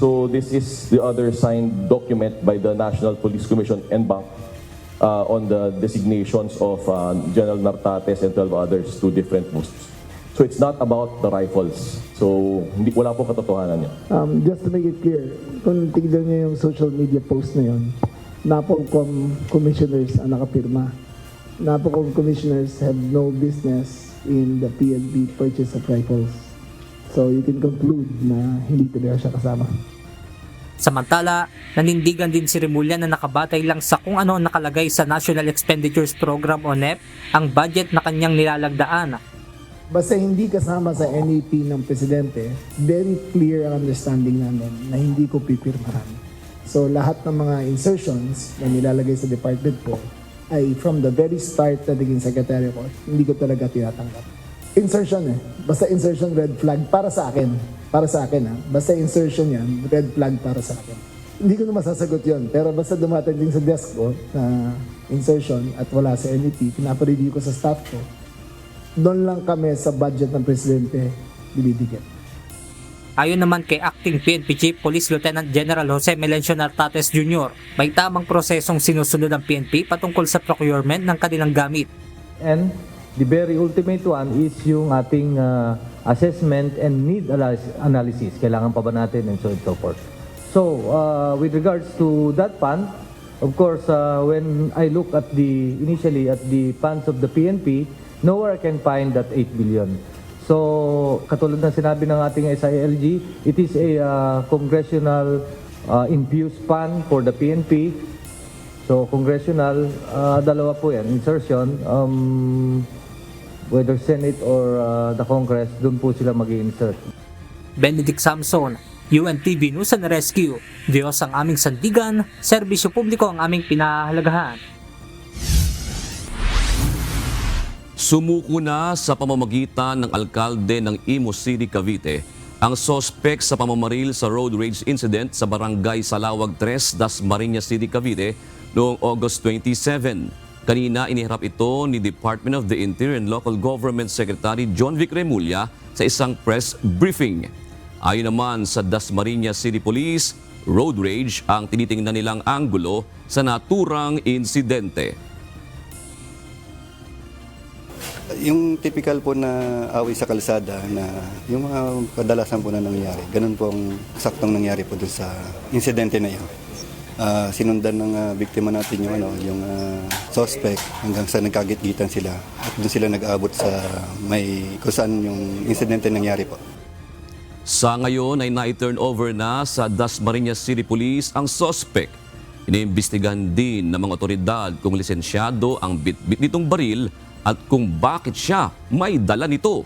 So this is the other signed document by the National Police Commission and Bank on the designations of General Nartates and 12 others to different posts. So it's not about the rifles. So wala po katotohanan niya. Just to make it clear, kung tignan niyo yung social media post na yun, NAPOLCOM commissioners ang nakapirma. NAPOLCOM commissioners have no business in the PNP purchase of rifles. So you can conclude na hindi talaga siya kasama. Samantala, nanindigan din si Remulla na nakabatay lang sa kung ano nakalagay sa National Expenditures Program o NEP ang budget na kanyang nilalagdaan. Basta hindi kasama sa NEP ng Presidente, very clear ang understanding namin na hindi ko pipirmahan. So lahat ng mga insertions na nilalagay sa department ko ay from the very start na naging secretary ko, hindi ko talaga tinatanggap. Insertion basta insertion red flag para sa akin. Para sa akin basta insertion yan, red flag para sa akin. Hindi ko na masasagot yon, pero basta dumating din sa desk ko na insertion at wala sa NEP, pinapareview ko sa staff ko, doon lang kami sa budget ng Presidente binibigyan. Ayon naman kay Acting PNP Chief Police Lieutenant General Jose Melencio Nartates Jr., may tamang prosesong sinusunod ng PNP patungkol sa procurement ng kanilang gamit. And the very ultimate one is yung ating assessment and need analysis. Kailangan pa ba natin and so on and so forth. So, with regards to that fund, of course, when I look at initially at the funds of the PNP, nowhere I can find that 8 billion. So, katulad ng sinabi ng ating SILG, it is a congressional infused fund for the PNP. So, congressional, dalawa po yan, insertion, whether Senate or the Congress, doon po sila mag-i-insert. Benedict Samson, UNTV News and Rescue. Diyos ang aming sandigan, serbisyo publiko ang aming pinahahalagahan. Sumuko na sa pamamagitan ng alkalde ng Imus City, Cavite ang sospek sa pamamaril sa road rage incident sa Barangay Salawag 3, Dasmariñas City, Cavite noong August 27. Kanina iniharap ito ni Department of the Interior and Local Government Secretary John Vic Remulla sa isang press briefing. Ayon naman sa Dasmariñas City Police, road rage ang tinitingnan nilang anggulo sa naturang insidente. Yung typical po na away sa kalsada na yung mga kadalasan po na nangyari, ganun po ang saktong nangyari po dun sa insidente na yun. Sinundan ng biktima natin yung suspect hanggang sa nagkagit-gitan sila at doon sila nag-abot sa kung saan yung insidente nangyari po. Sa ngayon ay na-turn over na sa Dasmariñas City Police ang suspect. Iniimbestigahan din ng mga otoridad kung lisensyado ang bit-bit nitong baril at kung bakit siya may dala nito.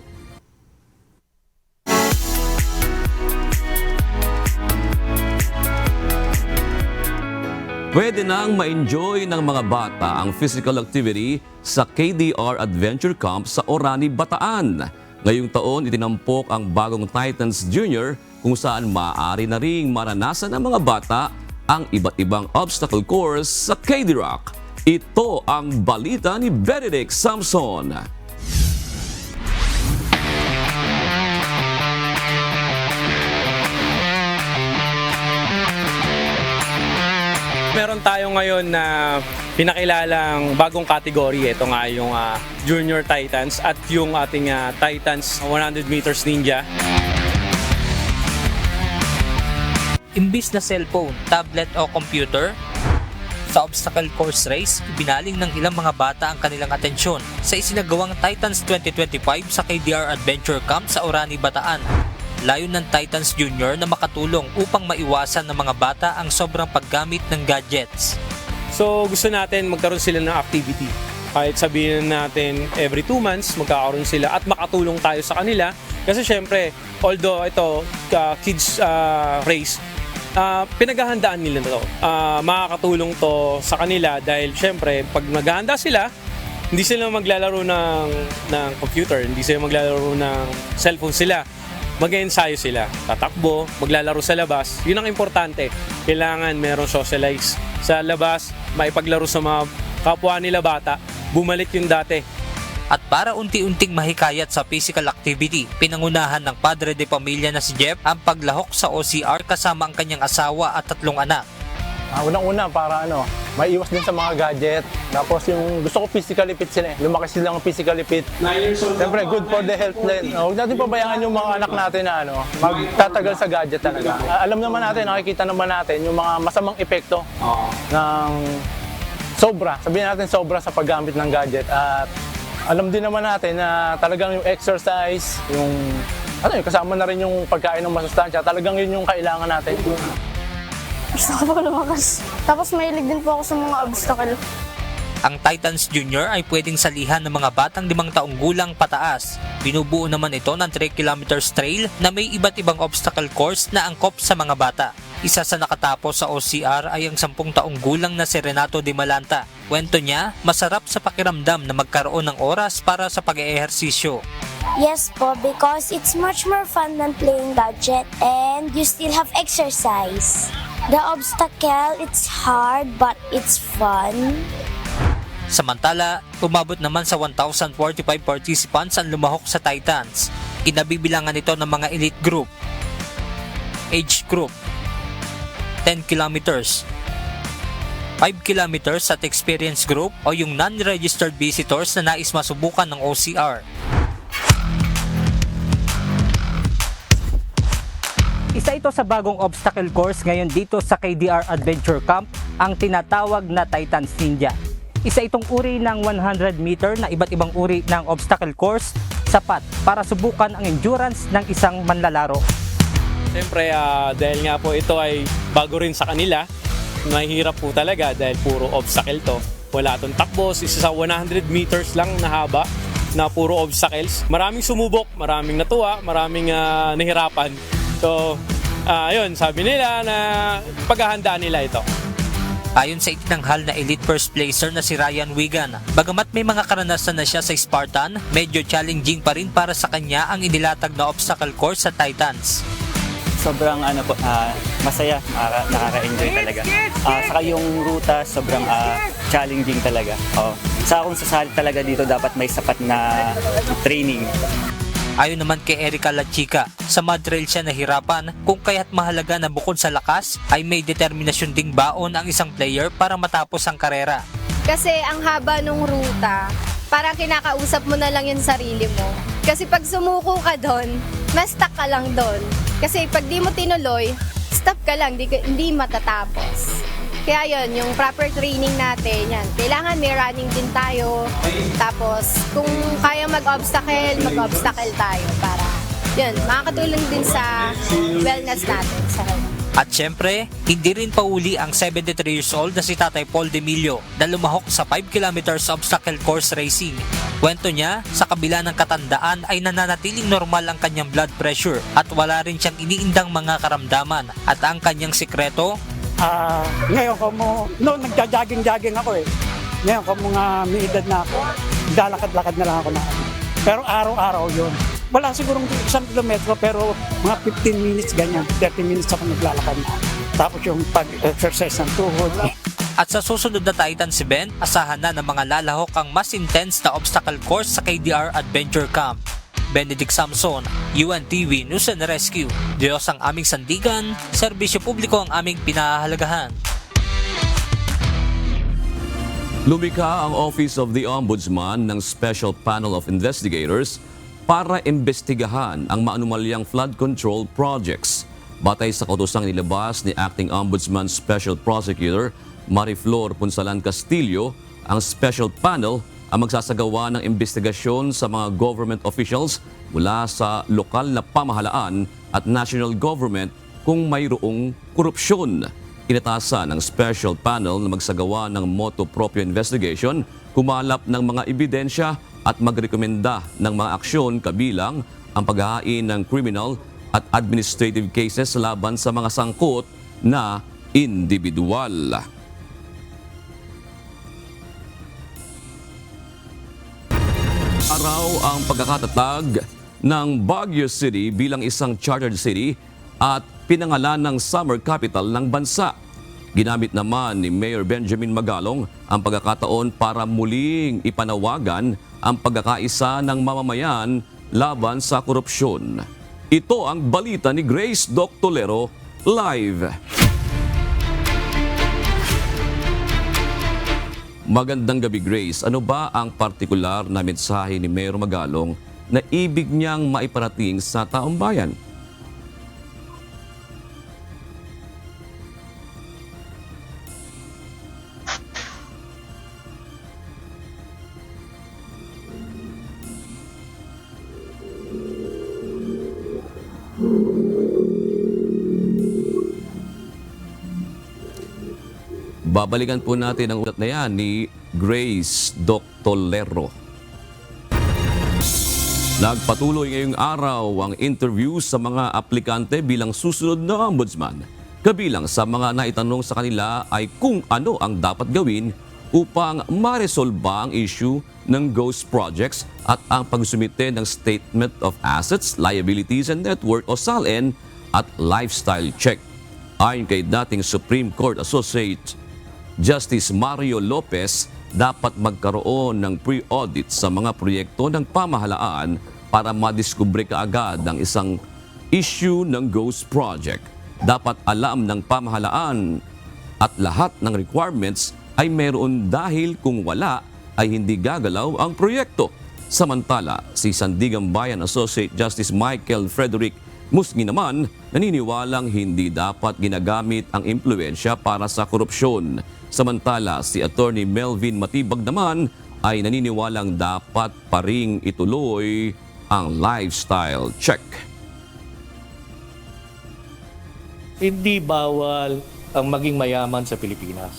Pwede nang ma-enjoy ng mga bata ang physical activity sa KDR Adventure Camp sa Orani, Bataan. Ngayong taon, itinampok ang bagong Titans Junior kung saan maaari na ring maranasan ng mga bata ang iba't ibang obstacle course sa KD Rock. Ito ang balita ni Benedict Samson. Meron tayo ngayon na pinakilalang bagong kategory. Ito nga yung Junior Titans at yung ating Titans 100 meters ninja. Imbis na cellphone, tablet o computer, sa obstacle course race, ibinaling ng ilang mga bata ang kanilang atensyon sa isinagawang Titans 2025 sa KDR Adventure Camp sa Orani, Bataan. Layon ng Titans Junior na makatulong upang maiwasan ng mga bata ang sobrang paggamit ng gadgets. So gusto natin magkaroon sila ng activity. Kahit sabihin natin every 2 months magkakaroon sila at makatulong tayo sa kanila. Kasi syempre, although ito kids race, pinaghahandaan nila to. Makakatulong to sa kanila dahil syempre pag naghahanda sila, hindi sila maglalaro ng computer, hindi sila maglalaro ng cellphone sila. Mag-ensayo sila, tatakbo, maglalaro sa labas. Yun ang importante. Kailangan merong socialize sa labas, maipaglaro sa mga kapwa nila bata, bumalik yung dati. At para unti-unting mahikayat sa physical activity, pinangunahan ng padre de pamilya na si Jeff ang paglahok sa OCR kasama ang kanyang asawa at 3 anak. Unang-una para maiiwas din sa mga gadget. Tapos yung gusto ko physically fit sila. Lumaki silang physically fit. Siyempre good for the health din. Huwag natin pabayaan yung mga anak natin na magtatagal sa gadget talaga. Alam naman natin, nakikita naman natin yung mga masamang epekto ng sobra. Sabihin natin sobra sa paggamit ng gadget. At alam din naman natin na talagang yung exercise, yung kasama na rin yung pagkain ng masustansya, talagang yun yung kailangan natin. Gusto ko po lumakas. Tapos mahilig din po ako sa mga obstacle. Ang Titans Junior ay pwedeng salihan ng mga batang 5 taong gulang pataas. Binubuo naman ito ng 3 kilometers trail na may iba't ibang obstacle course na angkop sa mga bata. Isa sa nakatapos sa OCR ay ang 10 taong gulang na si Renato de Malanta. Kwento niya, masarap sa pakiramdam na magkaroon ng oras para sa pag-eehersisyo. Yes po, because it's much more fun than playing gadget and you still have exercise. The obstacle, it's hard but it's fun. Samantala, umabot naman sa 1,045 participants ang lumahok sa Titans. Kinabibilangan ito ng mga elite group, age group, 10 kilometers, 5 kilometers at experience group o yung non-registered visitors na nais masubukan ng OCR. Isa ito sa bagong obstacle course ngayon dito sa KDR Adventure Camp, ang tinatawag na Titans Ninja. Isa itong uri ng 100 meter na iba't ibang uri ng obstacle course, sapat para subukan ang endurance ng isang manlalaro. Siyempre dahil nga po ito ay bago rin sa kanila, mahirap po talaga dahil puro obstacle to. Wala itong takbo, isa sa 100 meters lang na haba na puro obstacles. Maraming sumubok, maraming natuwa, maraming nahirapan. So, ayun, sabi nila na paghahandaan nila ito. Ayon sa itinanghal na elite first placer na si Ryan Wigan, bagamat may mga karanasan na siya sa Spartan, medyo challenging pa rin para sa kanya ang inilatag na obstacle course sa Titans. Sobrang masaya, nakaka-enjoy talaga. Saka yung ruta, sobrang challenging talaga. Sa akong sasali talaga dito, dapat may sapat na training. Ayon naman kay Erica Lachica, sa mud trail siya nahirapan kung kaya't mahalaga na bukod sa lakas ay may determinasyon ding baon ang isang player para matapos ang karera. Kasi ang haba ng ruta, parang kinakausap mo na lang yung sarili mo. Kasi pag sumuko ka doon, ma-stuck ka lang doon. Kasi pag di mo tinuloy, stop ka lang, hindi matatapos. Kaya yun, yung proper training natin, yan. Kailangan may running din tayo. Tapos, kung kaya mag-obstacle tayo para, yun, makakatulong din sa wellness natin. At syempre, hindi rin pauli ang 73 years old na si Tatay Paul Demilio na lumahok sa 5 kilometers obstacle course racing. Kwento niya, sa kabila ng katandaan ay nananatiling normal ang kanyang blood pressure at wala rin siyang iniindang mga karamdaman. At ang kanyang sikreto, ngayon ko noon nagja-jogging ako eh. Ngayon ko mga may edad na ako, lalakad-lakad na lang ako na. Pero araw-araw yun. Wala sigurong 1 kilometro pero mga 15 minutes ganyan, 30 minutes ako naglalakad na. Tapos yung pag-exercise ng tuhod. At sa susunod na Titans event, asahan na ng mga lalahok ang mas intense na obstacle course sa KDR Adventure Camp. Benedict Samson, UNTV News and Rescue. Diyos ang aming sandigan, serbisyo publiko ang aming pinahahalagahan. Lumikha ang Office of the Ombudsman ng Special Panel of Investigators para imbestigahan ang maanumalyang flood control projects. Batay sa kautosang nilabas ni Acting Ombudsman Special Prosecutor Mariflor Punsalan Castillo, ang Special Panel ang magsasagawa ng investigasyon sa mga government officials mula sa lokal na pamahalaan at national government kung mayroong korupsyon. Inatasan ng Special Panel na magsagawa ng motu proprio investigation, kumalap ng mga ebidensya at magrekomenda ng mga aksyon kabilang ang paghahain ng criminal at administrative cases laban sa mga sangkot na individual. Araw ang pagkakatatag ng Baguio City bilang isang chartered city at pinangalan ng summer capital ng bansa. Ginamit naman ni Mayor Benjamin Magalong ang pagkakataon para muling ipanawagan ang pagkakaisa ng mamamayan laban sa korupsyon. Ito ang balita ni Grace Doc Tolero, live. Magandang gabi, Grace. Ano ba ang partikular na mensahe ni Mayor Magalong na ibig niyang maiparating sa taong bayan? Babalikan po natin ang ulat na yan ni Grace Doc Tolero. Nagpatuloy ngayong araw ang interview sa mga aplikante bilang susunod na ombudsman. Kabilang sa mga naitanong sa kanila ay kung ano ang dapat gawin upang maresolba ang issue ng ghost projects at ang pagsumite ng Statement of Assets, Liabilities and Net Worth o SALN at Lifestyle Check. Ayon kay dating Supreme Court Associate Justice Mario Lopez, dapat magkaroon ng pre-audit sa mga proyekto ng pamahalaan para madiskubre kaagad ang isang issue ng ghost project. Dapat alam ng pamahalaan at lahat ng requirements ay meron dahil kung wala ay hindi gagalaw ang proyekto. Samantala, si Sandigan Bayan Associate Justice Michael Frederick Musgi naman naniniwalang hindi dapat ginagamit ang impluensya para sa korupsyon. Samantala, si Attorney Melvin Matibag naman ay naniniwalang dapat pa ring ituloy ang lifestyle check. Hindi bawal ang maging mayaman sa Pilipinas.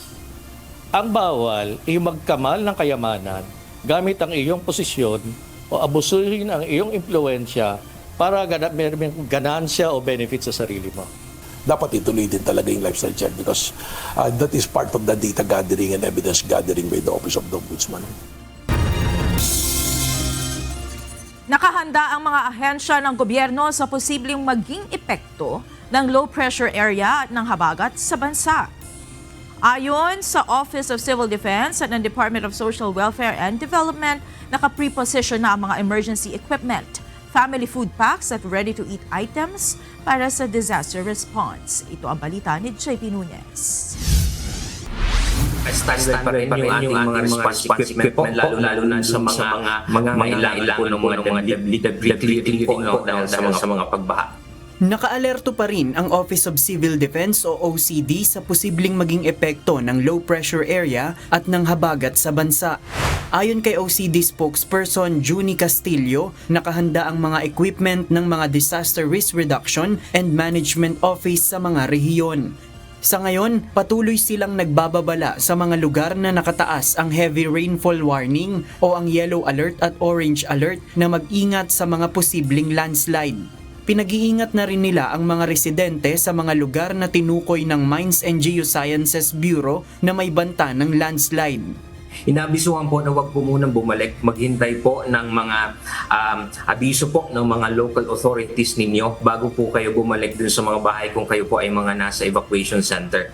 Ang bawal ay magkamal ng kayamanan gamit ang iyong posisyon o abusuhin ang iyong impluensya para may ganansya o benefit sa sarili mo. Dapat ituloy din talaga yung lifestyle check because that is part of the data gathering and evidence gathering by the Office of the Ombudsman. Nakahanda ang mga ahensya ng gobyerno sa posibleng maging epekto ng low pressure area at ng habagat sa bansa. Ayon sa Office of Civil Defense at ng Department of Social Welfare and Development, naka-preposition na ang mga emergency equipment, family food packs at ready-to-eat items para sa disaster response. Ito ang balita ni JP Nunez. Standard pa rin yung ating mga response equipment lalo na sa mga mailangan po ng mga debilitating po dahil sa mga pagbaha. Nakaalerto pa rin ang Office of Civil Defense o OCD sa posibleng maging epekto ng low pressure area at ng habagat sa bansa. Ayon kay OCD spokesperson Junie Castillo, nakahanda ang mga equipment ng mga Disaster Risk Reduction and Management Office sa mga rehiyon. Sa ngayon, patuloy silang nagbababala sa mga lugar na nakataas ang heavy rainfall warning o ang yellow alert at orange alert na mag-ingat sa mga posibleng landslide. Pinag-iingat na rin nila ang mga residente sa mga lugar na tinukoy ng Mines and Geosciences Bureau na may banta ng landslide. Inabisuhan po na huwag po munang bumalik, maghintay po ng mga abiso po ng mga local authorities ninyo bago po kayo bumalik dun sa mga bahay kung kayo po ay mga nasa evacuation center.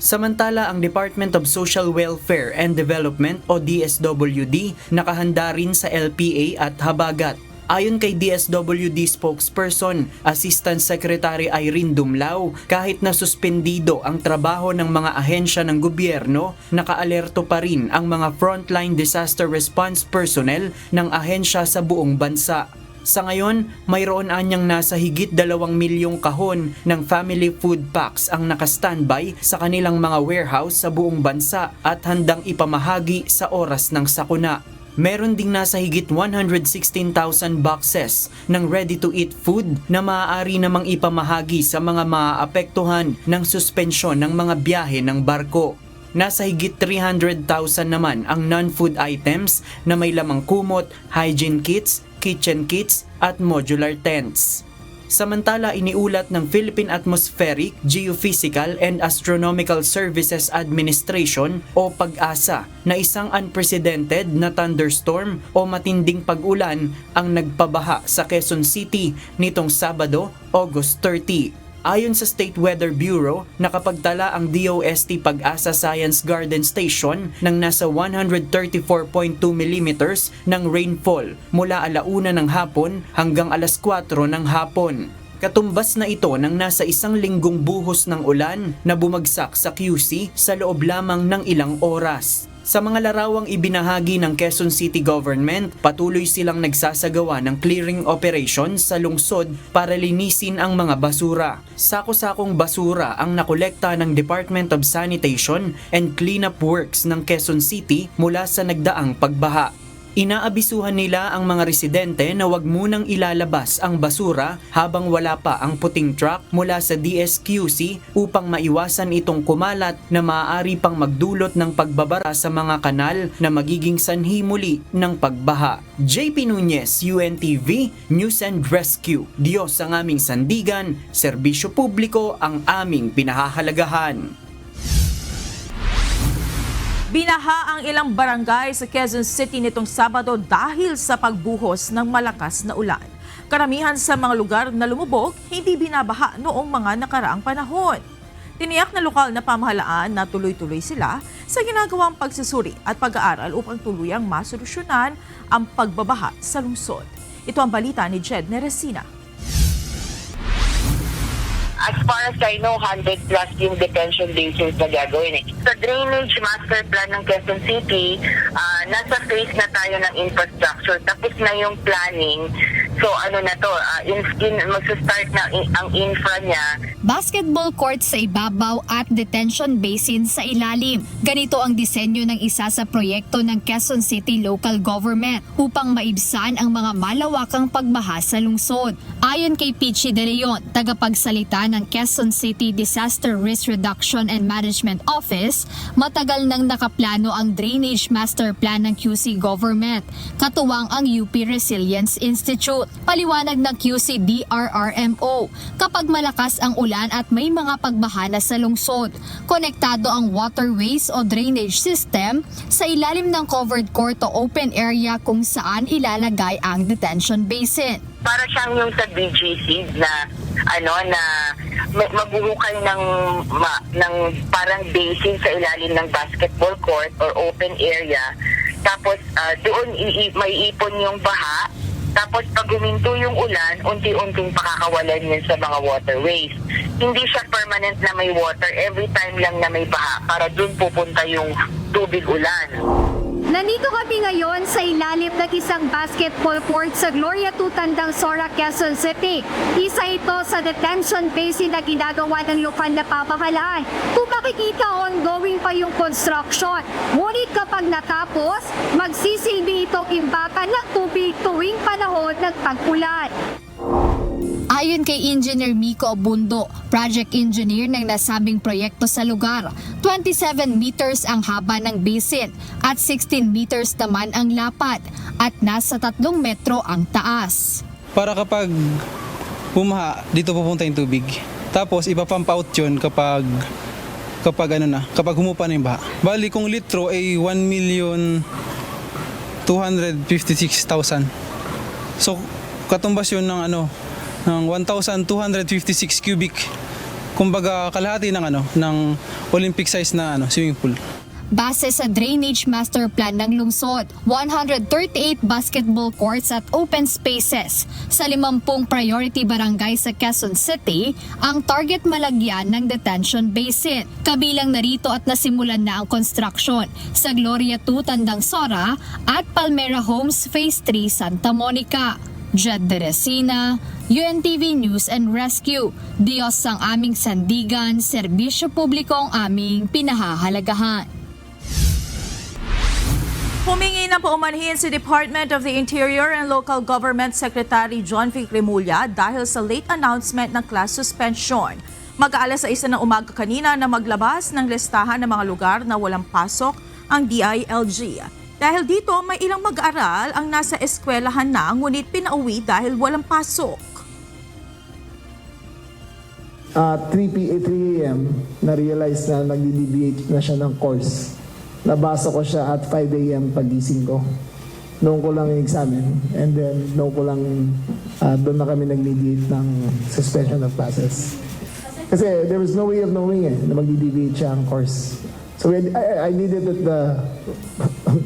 Samantala, ang Department of Social Welfare and Development o DSWD nakahanda rin sa LPA at habagat. Ayon kay DSWD spokesperson, Assistant Secretary Irene Dumlao, kahit na suspendido ang trabaho ng mga ahensya ng gobyerno, nakaalerto pa rin ang mga frontline disaster response personnel ng ahensya sa buong bansa. Sa ngayon, mayroon anyang nasa higit 2 milyong kahon ng family food packs ang naka-standby sa kanilang mga warehouse sa buong bansa at handang ipamahagi sa oras ng sakuna. Meron ding nasa higit 116,000 boxes ng ready-to-eat food na maaari namang ipamahagi sa mga maaapektuhan ng suspensyon ng mga biyahe ng barko. Nasa higit 300,000 naman ang non-food items na may lamang kumot, hygiene kits, kitchen kits at modular tents. Samantala, iniulat ng Philippine Atmospheric, Geophysical and Astronomical Services Administration o PAGASA na isang unprecedented na thunderstorm o matinding pag-ulan ang nagpabaha sa Quezon City nitong Sabado, August 30. Ayon sa State Weather Bureau, nakapagtala ang DOST PAGASA Science Garden Station ng nasa 134.2 mm ng rainfall mula 1:00 ng hapon hanggang 4:00 ng hapon. Katumbas na ito ng nasa 1 linggong buhos ng ulan na bumagsak sa QC sa loob lamang ng ilang oras. Sa mga larawang ibinahagi ng Quezon City Government, patuloy silang nagsasagawa ng clearing operations sa lungsod para linisin ang mga basura. Sako-sakong basura ang nakolekta ng Department of Sanitation and Cleanup Works ng Quezon City mula sa nagdaang pagbaha. Inaabisuhan nila ang mga residente na huwag munang ilalabas ang basura habang wala pa ang puting truck mula sa DSQC upang maiwasan itong kumalat na maaari pang magdulot ng pagbabara sa mga kanal na magiging sanhi muli ng pagbaha. JP Nunez, UNTV, News and Rescue. Diyos ang aming sandigan, serbisyo publiko ang aming pinahahalagahan. Binaha ang ilang barangay sa Quezon City nitong Sabado dahil sa pagbuhos ng malakas na ulan. Karamihan sa mga lugar na lumubog, hindi binabaha noong mga nakaraang panahon. Tiniyak na lokal na pamahalaan na tuloy-tuloy sila sa ginagawang pagsusuri at pag-aaral upang tuluyang masolusyonan ang pagbabaha sa lungsod. Ito ang balita ni Jed Neresina. As far as I know, 100 plus yung detention bases na gagawin. Sa drainage master plan ng Quezon City, nasa phase na tayo ng infrastructure. Tapos na yung planning. So ano na to, mag-start na ang infra niya. Basketball court sa ibabaw at detention basin sa ilalim. Ganito ang disenyo ng isa sa proyekto ng Quezon City Local Government upang maibsan ang mga malawakang pagbaha sa lungsod. Ayon kay Pichi De Leon, tagapagsalita ng Quezon City Disaster Risk Reduction and Management Office, matagal nang nakaplano ang Drainage Master Plan ng QC Government, katuwang ang UP Resilience Institute. Paliwanag ng QC DRRMO, kapag malakas ang ulan at may mga pagbaha na sa lungsod, konektado ang waterways o drainage system sa ilalim ng covered court o open area kung saan ilalagay ang detention basin. Para siyang yung sa BGC na magbuhukay ng parang basin sa ilalim ng basketball court or open area. Tapos doon may ipon yung baha. Tapos pag huminto yung ulan, unti-unting pakakawalan yun sa mga waterways. Hindi siya permanent na may water every time lang na may baha para doon pupunta yung tubig ulan. Nandito kami ngayon sa ilalim ng isang basketball court sa Gloria 2 Tandang Sora, Quezon City. Isa ito sa detention basin na ginagawa ng lokal na pamahalaan. Kung makikita, ongoing pa yung construction. Ngunit kapag natapos, magsisilbi itong imbakan ng tubig tuwing panahon ng tag-ulan. Ayon kay Engineer Miko Obundo, project engineer ng nasabing proyekto sa lugar, 27 meters ang haba ng basin at 16 meters naman ang lapad at nasa 3 metro ang taas. Para kapag bumaha, dito pupunta yung tubig. Tapos ipapump out yun kapag humupa na yung baha. Bali kung litro ay 1,256,000. So katumbas yun ng ng 1,256 cubic. Kumbaga kalahati ng ng Olympic size na swimming pool. Base sa Drainage Master Plan ng lungsod, 138 basketball courts at open spaces sa 50 priority barangay sa Quezon City ang target malagyan ng detention basin. Kabilang narito at nasimulan na ang construction sa Gloria 2 Tandang Sora at Palmera Homes Phase 3 Santa Monica. Jed de Resina, UNTV News and Rescue. Diyos ang aming sandigan, serbisyo publiko ang aming pinahahalagahan. Humingi na paumanhin si Department of the Interior and Local Government Secretary John Vic Remulla dahil sa late announcement ng class suspension. Mag-aalas 6 ng umaga kanina na maglabas ng listahan ng mga lugar na walang pasok ang DILG. Dahil dito, may ilang mag-aaral ang nasa eskwelahan na ngunit pinauwi dahil walang pasok. 3 a.m. na-realize na nag-deviate na siya ng course. Nabasa ko siya at 5 a.m. pagising ko. Noon ko lang in-examine and then noon ko lang doon na kami nag-mediate ng suspension of classes. Kasi there was no way of knowing na mag-deviate siya ang course. So I needed it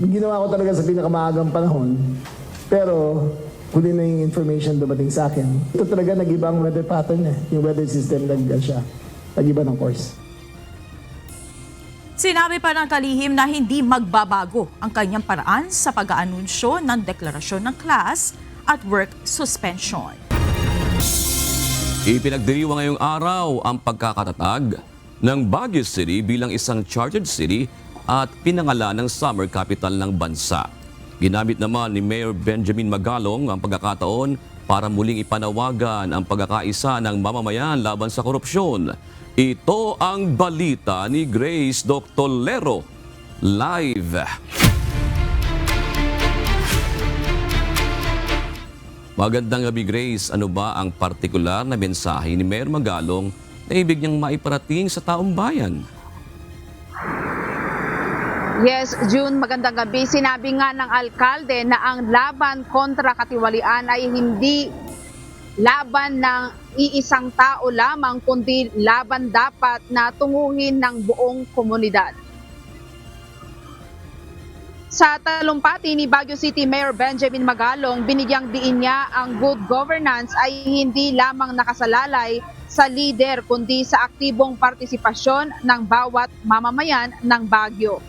ginawa ko talaga sa pinakamaagang panahon. Pero huli na yung information dumating sa akin. Ito talaga nag-iba ang weather pattern Yung weather system nag-iba ng course. Sinabi pa ng kalihim na hindi magbabago ang kanyang paraan sa pag-aanunsyo ng deklarasyon ng class at work suspension. Ipinagdiriwang ngayong araw ang pagkakatatag ng Baguio City bilang isang chartered city at pinangalan ng summer capital ng bansa. Ginamit naman ni Mayor Benjamin Magalong ang pagkakataon para muling ipanawagan ang pagkakaisa ng mamamayan laban sa korupsyon. Ito ang balita ni Grace Doctolero live. Magandang gabi, Grace. Ano ba ang partikular na mensahe ni Mayor Magalong na ibig niyang maiparating sa taong bayan? Yes, June, magandang gabi. Sinabi nga ng alkalde na ang laban kontra katiwalian ay hindi laban ng iisang tao lamang, kundi laban dapat na tunguhin ng buong komunidad. Sa talumpati ni Baguio City Mayor Benjamin Magalong, binigyang diin niya ang good governance ay hindi lamang nakasalalay sa lider kundi sa aktibong partisipasyon ng bawat mamamayan ng Baguio.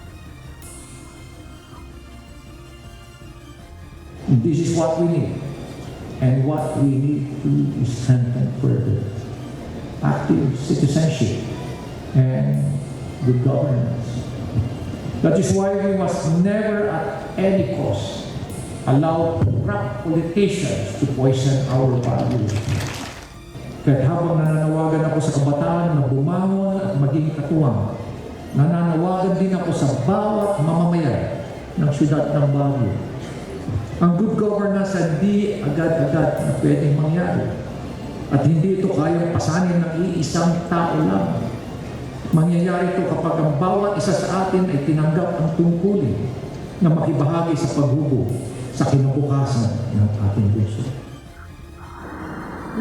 This is what we need. And what we need to is strengthen further active citizenship and good governance. That is why we must never at any cost allow corrupt politicians to poison our values. Kahit habang nananawagan ako sa kabataan na bumangon at maging katuwang, nananawagan din ako sa bawat mamamayan ng siyudad ng Baguio. Ang good governance hindi agad-agad na pwedeng mangyari. At hindi ito kayang pasanin ng iisang tao lang. Mangyayari ito kapag ang bawat isa sa atin ay tinanggap ang tungkulin na makibahagi sa paghubog sa kinabukasan ng ating puso.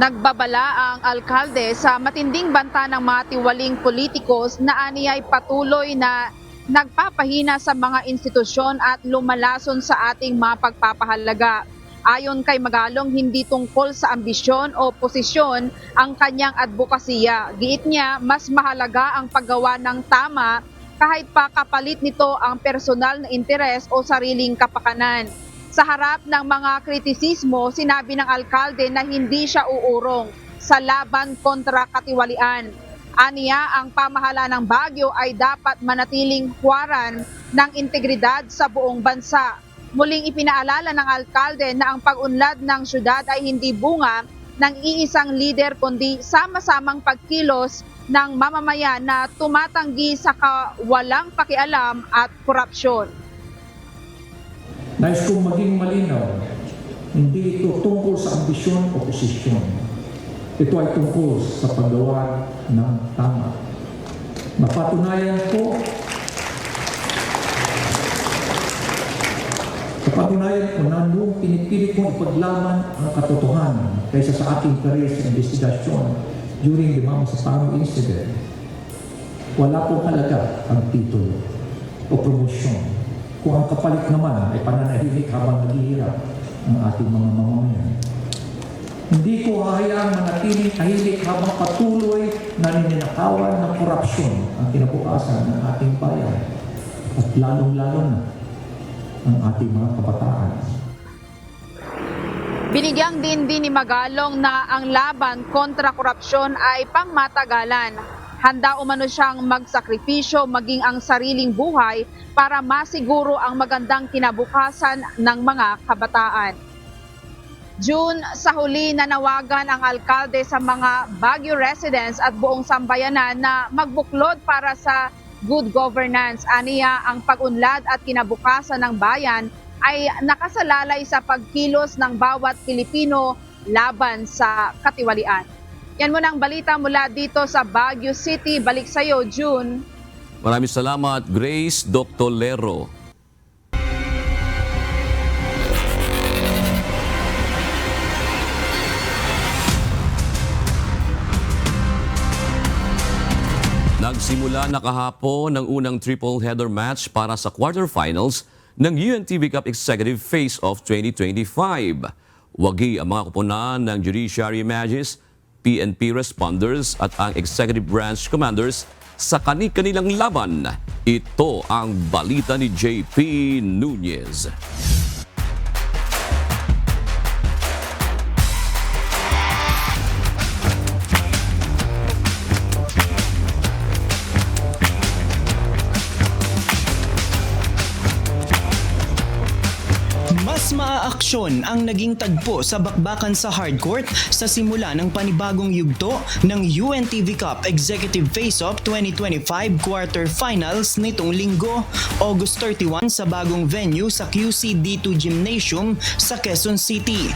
Nagbabala ang alkalde sa matinding banta ng mga tiwaling politikos na aniyay patuloy na nagpapahina sa mga institusyon at lumalason sa ating mga pagpapahalaga. Ayon kay Magalong, hindi tungkol sa ambisyon o posisyon ang kanyang advokasya. Giit niya, mas mahalaga ang paggawa ng tama kahit pa kapalit nito ang personal na interes o sariling kapakanan. Sa harap ng mga kritisismo, sinabi ng alkalde na hindi siya uurong sa laban kontra katiwalian. Aniya, ang pamahalaan ng Baguio ay dapat manatiling huwaran ng integridad sa buong bansa. Muling ipinaalala ng alkalde na ang pag-unlad ng syudad ay hindi bunga ng iisang lider kundi sama-samang pagkilos ng mamamayan na tumatanggi sa walang pakialam at korupsyon. Nais kong maging malinaw, hindi ito tungkol sa ambisyon o posisyon. Ito ay tungkol sa paggawa ng tama. Napatunayan ko na noong pinipili kong ipaglaban ang katotohanan kaysa sa aking karir sa investigasyon during the Mama Sapano incident, wala pong halaga ang titulo. o promosyon. Kung ang kapalit naman ay pananahimik habang naghihirap ang ating mga mamamayan. Hindi ko hahayaang manatiling tahimik habang patuloy na nininakawan ng korupsyon ang kinabukasan ng ating bayan at lalong-lalo na ang ating mga kabataan. Binigyang din ni Magalong na ang laban kontra korupsyon ay pangmatagalan. Handa umano siyang magsakripisyo maging ang sariling buhay para masiguro ang magandang kinabukasan ng mga kabataan. June, sa huli nanawagan ang alkalde sa mga Baguio residents at buong sambayanan na magbuklod para sa good governance. Aniya, ang pag-unlad at kinabukasan ng bayan ay nakasalalay sa pagkilos ng bawat Pilipino laban sa katiwalian. Yan muna ang balita mula dito sa Baguio City. Balik sa iyo, June. Maraming salamat, Grace Dr. Lero. Nagsimula na kahapon ng unang triple-header match para sa quarterfinals ng UNTV Cup Executive Face-Off 2025. Wagi ang mga kupunan ng Judiciary Magis, PNP Responders at ang Executive Branch Commanders sa kani-kanilang laban. Ito ang balita ni JP Nunez. Mas maaaksyon ang naging tagpo sa bakbakan sa hardcourt sa simula ng panibagong yugto ng UNTV Cup Executive Face-Off 2025 Quarterfinals nitong linggo, August 31 sa bagong venue sa QC-D2 Gymnasium sa Quezon City.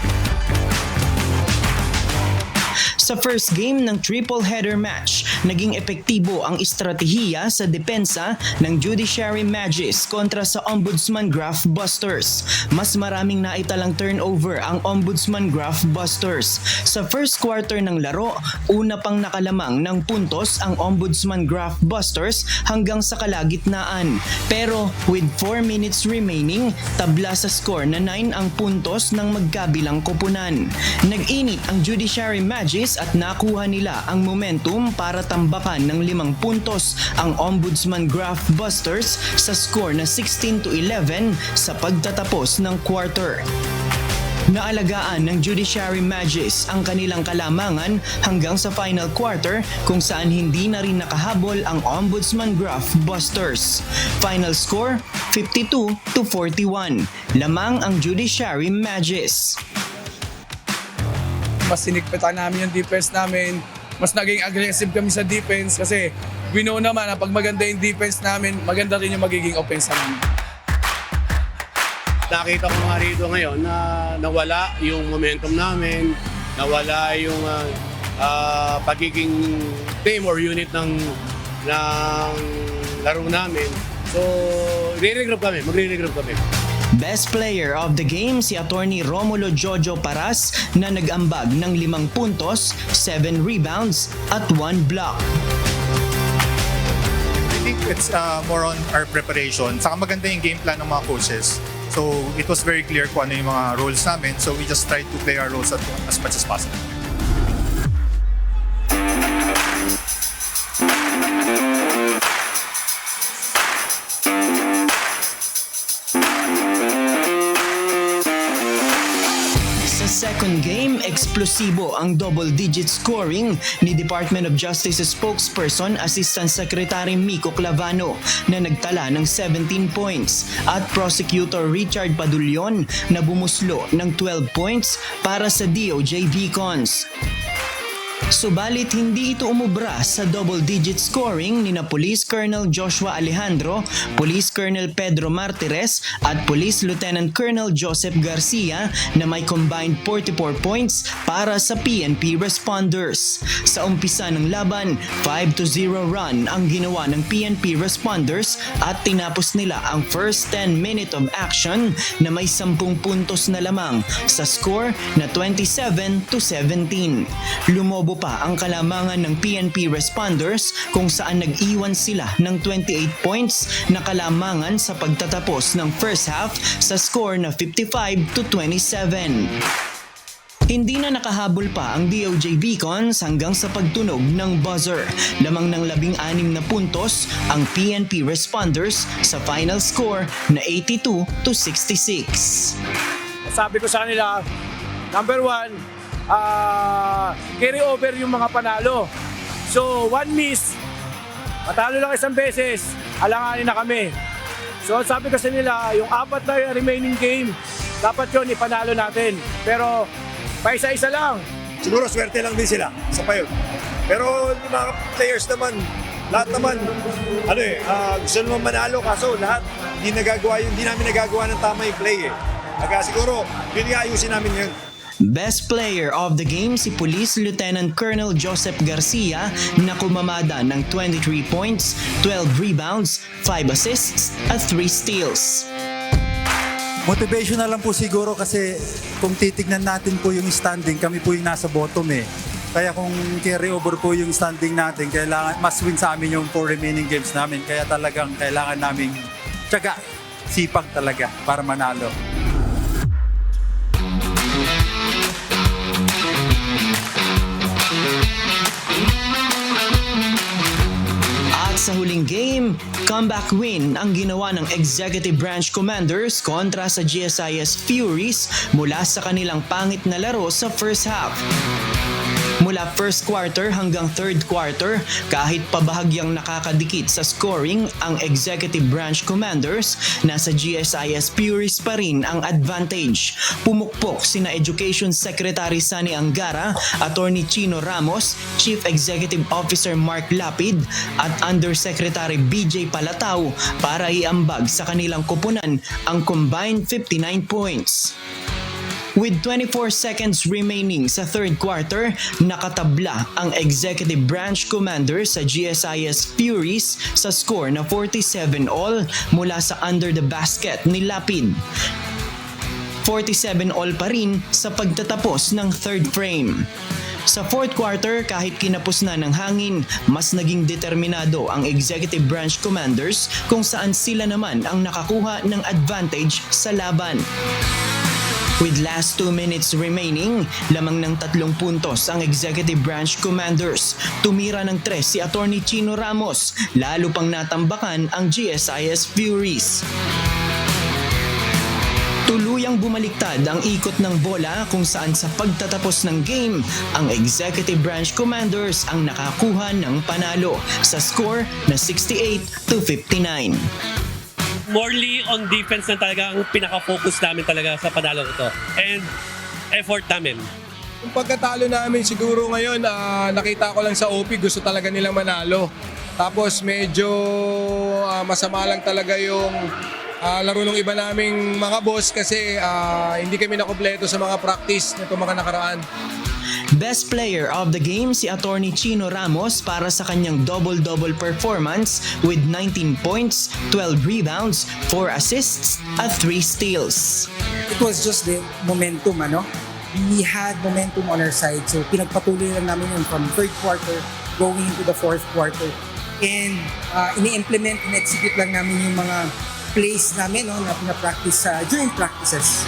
Sa first game ng triple-header match, naging epektibo ang estratehiya sa depensa ng Judiciary Magis kontra sa Ombudsman Graph Busters. Mas maraming naitalang turnover ang Ombudsman Graph Busters. Sa first quarter ng laro, una pang nakalamang ng puntos ang Ombudsman Graph Busters hanggang sa kalagitnaan. Pero with 4 minutes remaining, tabla sa score na 9 ang puntos ng magkabilang koponan. Nag-init ang Judiciary Magis at nakuha nila ang momentum para tambakan ng 5 puntos ang Ombudsman Graph Busters sa score na 16-11 sa pagtatapos ng quarter. Naalagaan ng Judiciary Magis ang kanilang kalamangan hanggang sa final quarter kung saan hindi na rin nakahabol ang Ombudsman Graph Busters. Final score, 52-41. Lamang ang Judiciary Magis. Mas sinigpitan namin yung defense namin. Mas naging aggressive kami sa defense kasi we know naman na pag maganda yung defense namin, maganda rin yung magiging offense namin. Nakita ko nga rito ngayon na nawala yung momentum namin, nawala yung pagiging team or unit ng laro namin. So, magre-regroup kami. Best player of the game si Attorney Romulo Jojo Paras na nag-ambag ng 5 puntos, 7 rebounds at 1 block. I think it's more on our preparation. Saka maganda yung game plan ng mga coaches. So it was very clear kung ano yung mga roles namin. So we just tried to play our roles as much as possible. Second game, eksplosibo ang double-digit scoring ni Department of Justice spokesperson Assistant Secretary Miko Clavano na nagtala ng 17 points at Prosecutor Richard Padulyon na bumuslo ng 12 points para sa DOJ Vicons. Subalit hindi ito umubra sa double-digit scoring ni na Police Colonel Joshua Alejandro, Police Colonel Pedro Martires at Police Lieutenant Colonel Joseph Garcia na may combined 44 points para sa PNP Responders. Sa umpisa ng laban, 5-0 run ang ginawa ng PNP Responders at tinapos nila ang first 10 minute of action na may 10 puntos na lamang sa score na 27-17. Lumobo Lobo pa ang kalamangan ng PNP responders kung saan nag-iwan sila ng 28 points na kalamangan sa pagtatapos ng first half sa score na 55-27. Hindi na nakahabol pa ang DOJ Beacons hanggang sa pagtunog ng buzzer. Lamang ng 16 na puntos ang PNP responders sa final score na 82-66. Sabi ko sa kanila, number 1, carry over yung mga panalo. So, 1 miss, matalo lang isang beses, alanganin na kami. So, sabi ko sa nila, yung 4 na remaining game, dapat yun ipanalo natin. Pero, paisa-isa lang. Siguro swerte lang din sila, isa pa yun. Pero yung mga players naman, lahat naman, gusto naman manalo, kaso lahat, hindi namin nagagawa ng tama yung play eh. Siguro, yun nga ayusin namin yun. Best player of the game si Police Lieutenant Colonel Joseph Garcia na kumamada ng 23 points, 12 rebounds, 5 assists at 3 steals. Motivational lang po siguro kasi kung titignan natin po yung standing, kami po yung nasa bottom eh. Kaya kung carry over po yung standing natin, kailangan mas win sa amin yung 4 remaining games namin. Kaya talagang kailangan namin tiyaga, sipag talaga para manalo. Sa huling game, comeback win ang ginawa ng Executive Branch Commanders kontra sa GSIS Furies mula sa kanilang pangit na laro sa first half. Mula first quarter hanggang third quarter, kahit pabahagyang nakakadikit sa scoring ang Executive Branch Commanders, nasa GSIS Furies pa rin ang advantage. Pumukpok sina Education Secretary Sani Angara, Attorney Chino Ramos, Chief Executive Officer Mark Lapid at Undersecretary BJ Palatao para iambag sa kanilang koponan ang combined 59 points. With 24 seconds remaining sa third quarter, nakatabla ang Executive Branch Commander sa GSIS Furies sa score na 47-all mula sa under the basket ni Lapid. 47-all pa rin sa pagtatapos ng third frame. Sa fourth quarter, kahit kinapos na ng hangin, mas naging determinado ang Executive Branch Commanders kung saan sila naman ang nakakuha ng advantage sa laban. With last 2 minutes remaining, lamang ng 3 puntos ang Executive Branch Commanders. Tumira ng 3 si Attorney Chino Ramos, lalo pang natambakan ang GSIS Furies. Tuluyang bumaliktad ang ikot ng bola kung saan sa pagtatapos ng game, ang Executive Branch Commanders ang nakakuha ng panalo sa score na 68-59. Morely on defense na talaga ang pinaka-focus namin talaga sa panalo ito. And effort namin. Yung pagkatalo namin siguro ngayon, nakita ko lang sa OP, gusto talaga nilang manalo. Tapos medyo masama lang talaga yung laro ng iba naming mga boss kasi hindi kami nakompleto sa mga practice nito mga nakaraan. Best player of the game si Attorney Chino Ramos para sa kanyang double-double performance with 19 points, 12 rebounds, 4 assists at 3 steals. It was just the momentum, We had momentum on our side. So pinagpatuloy lang namin yun from third quarter going into the fourth quarter. And ini-implement, in-execute lang namin yung mga plays namin na pinapractice during practices.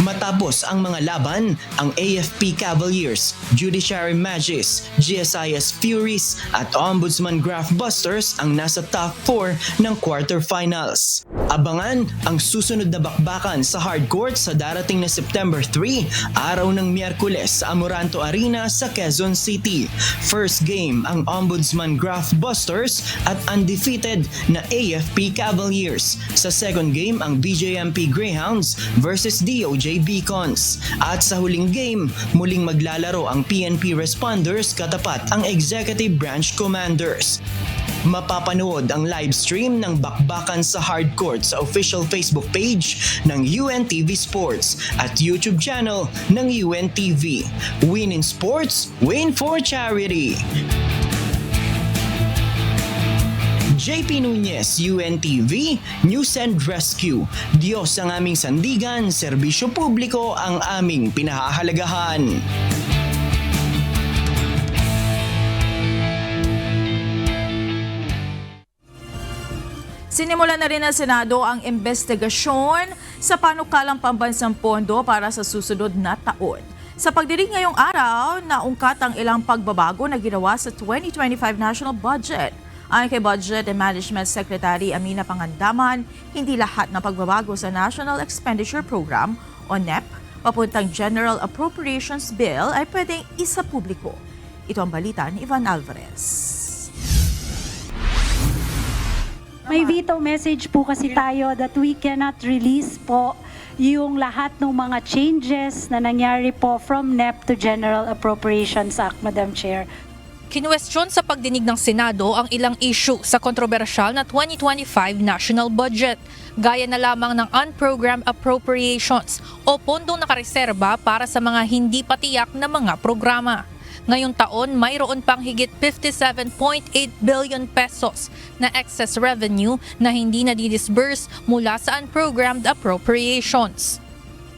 Matapos ang mga laban, ang AFP Cavaliers, Judiciary Magis, GSIS Furies at Ombudsman Graphbusters ang nasa top 4 ng quarterfinals. Abangan ang susunod na bakbakan sa hardcourt sa darating na September 3, araw ng Miyerkules sa Amoranto Arena sa Quezon City. First game ang Ombudsman Graphbusters at undefeated na AFP Cavaliers. Sa second game ang BJMP Greyhounds versus DOJ Beacons. At sa huling game, muling maglalaro ang PNP Responders katapat ang Executive Branch Commanders. Mapapanood ang live stream ng bakbakan sa hardcourt sa official Facebook page ng UNTV Sports at YouTube channel ng UNTV. Win in sports, win for charity. JP Nunez, UNTV, News and Rescue. Diyos ang aming sandigan, serbisyo publiko ang aming pinahahalagahan. Sinimulan na rin ng Senado ang investigasyon sa panukalang pambansang pondo para sa susunod na taon. Sa pagdinig ngayong araw, naungkat ang ilang pagbabago na ginawa sa 2025 national budget. Ayon kay Budget and Management Secretary Amina Pangandaman, hindi lahat ng pagbabago sa National Expenditure Program o NEP papuntang General Appropriations Bill ay pwedeng isa publiko. Ito ang balita ni Ivan Alvarez. May veto message po kasi tayo that we cannot release po yung lahat ng mga changes na nangyari po from NEP to General Appropriations Act, Madam Chair. Kinuwestiyon sa pagdinig ng Senado ang ilang issue sa kontrobersyal na 2025 national budget, gaya na lamang ng unprogrammed appropriations o pondong nakareserba para sa mga hindi patiyak na mga programa. Ngayong taon, mayroon pang higit 57.8 billion pesos na excess revenue na hindi nadidisburse mula sa unprogrammed appropriations.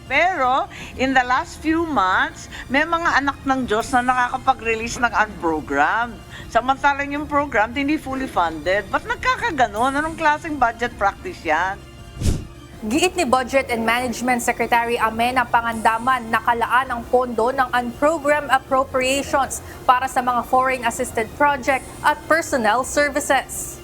Pero in the last few months, may mga anak ng Diyos na nakakapag-release ng unprogrammed. Samantalang yung program hindi fully funded. Ba't nagkakaganon? Anong klaseng budget practice yan? Giit ni Budget and Management Secretary Amena Pangandaman, nakalaan ang pondo ng unprogrammed appropriations para sa mga foreign assisted project at personnel services.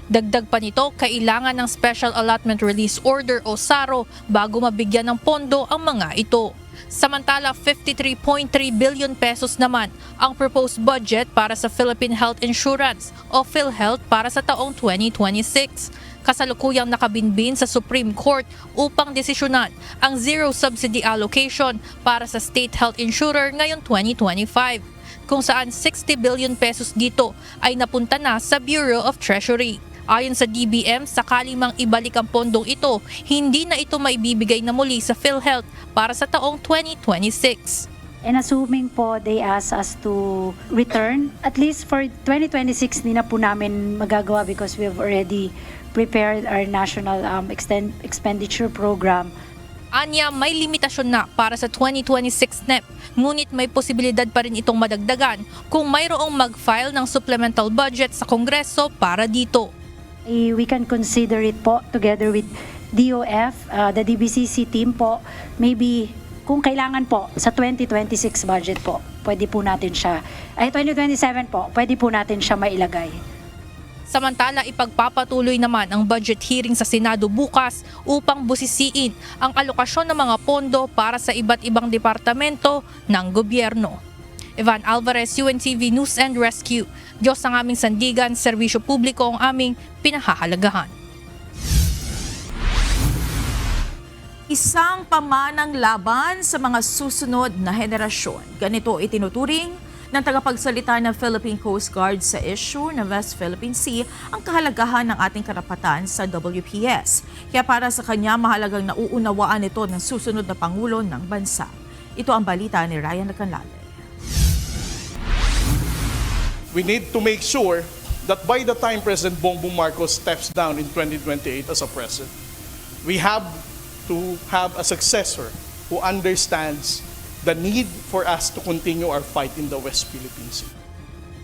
Dagdag pa nito, kailangan ng Special Allotment Release Order o SARO bago mabigyan ng pondo ang mga ito. Samantala, 53.3 billion pesos naman ang proposed budget para sa Philippine Health Insurance o PhilHealth para sa taong 2026. Kasalukuyang nakabinbin sa Supreme Court upang desisyonan ang zero subsidy allocation para sa state health insurer ngayong 2025, kung saan 60 billion pesos dito ay napunta na sa Bureau of Treasury. Ayon sa DBM, sakali mang ibalik ang pondong ito, hindi na ito maibibigay na muli sa PhilHealth para sa taong 2026. And assuming po they ask us to return, at least for 2026 hindi na po namin magagawa because we have already prepared our national expenditure program. Anya, may limitasyon na para sa 2026 NEP, ngunit may posibilidad pa rin itong madagdagan kung mayroong mag-file ng supplemental budget sa Kongreso para dito. We can consider it po together with DOF, the DBCC team po, maybe kung kailangan po sa 2026 budget po, pwede po natin siya, 2027 po, pwede po natin siya mailagay. Samantala, ipagpapatuloy naman ang budget hearing sa Senado bukas upang busisiin ang alokasyon ng mga pondo para sa iba't ibang departamento ng gobyerno. Ivan Alvarez, UNTV News and Rescue. Diyos ang aming sandigan, serbisyo publiko ang aming pinahahalagahan. Isang pamanang laban sa mga susunod na henerasyon. Ganito itinuturing ng tagapagsalita ng Philippine Coast Guard sa issue ng West Philippine Sea ang kahalagahan ng ating karapatan sa WPS. Kaya para sa kanya, mahalagang nauunawaan ito ng susunod na Pangulo ng bansa. Ito ang balita ni Ryan Nacanlale. We need to make sure that by the time President Bongbong Marcos steps down in 2028 as a president, we have to have a successor who understands the need for us to continue our fight in the West Philippine Sea.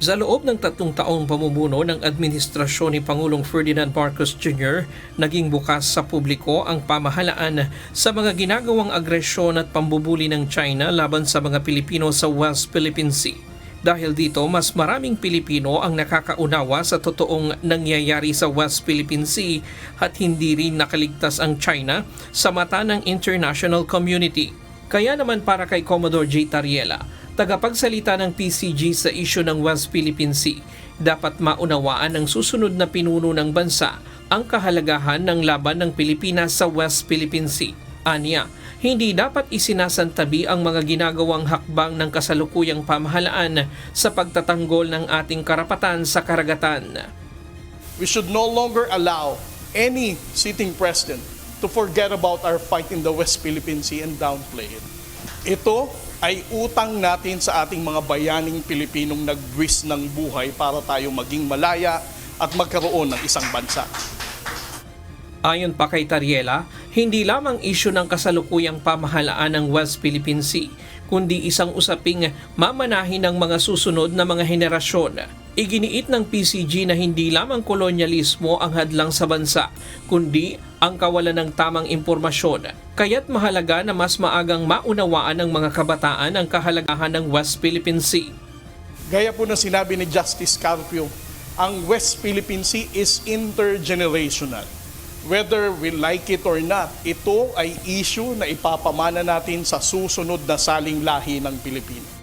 Sa loob ng 3 taong pamumuno ng administrasyon ni Pangulong Ferdinand Marcos Jr., naging bukas sa publiko ang pamahalaan sa mga ginagawang agresyon at pambubuli ng China laban sa mga Pilipino sa West Philippine Sea. Dahil dito, mas maraming Pilipino ang nakakaunawa sa totoong nangyayari sa West Philippine Sea at hindi rin nakaligtas ang China sa mata ng international community. Kaya naman para kay Commodore J. Tariela, tagapagsalita ng PCG sa isyu ng West Philippine Sea, dapat maunawaan ng susunod na pinuno ng bansa ang kahalagahan ng laban ng Pilipinas sa West Philippine Sea. Anya, hindi dapat isinasantabi ang mga ginagawang hakbang ng kasalukuyang pamahalaan sa pagtatanggol ng ating karapatan sa karagatan. We should no longer allow any sitting president to forget about our fight in the West Philippine Sea and downplay it. Ito ay utang natin sa ating mga bayaning Pilipinong nagbuwis ng buhay para tayo maging malaya at magkaroon ng isang bansa. Ayon pa kay Tariela, hindi lamang isyu ng kasalukuyang pamahalaan ng West Philippine Sea, kundi isang usaping mamanahin ng mga susunod na mga henerasyon. Iginiit ng PCG na hindi lamang kolonyalismo ang hadlang sa bansa, kundi ang kawalan ng tamang impormasyon. Kaya't mahalaga na mas maagang maunawaan ng mga kabataan ang kahalagahan ng West Philippine Sea. Gaya po na sinabi ni Justice Carpio, ang West Philippine Sea is intergenerational. Whether we like it or not, ito ay issue na ipapamana natin sa susunod na saling lahi ng Pilipino.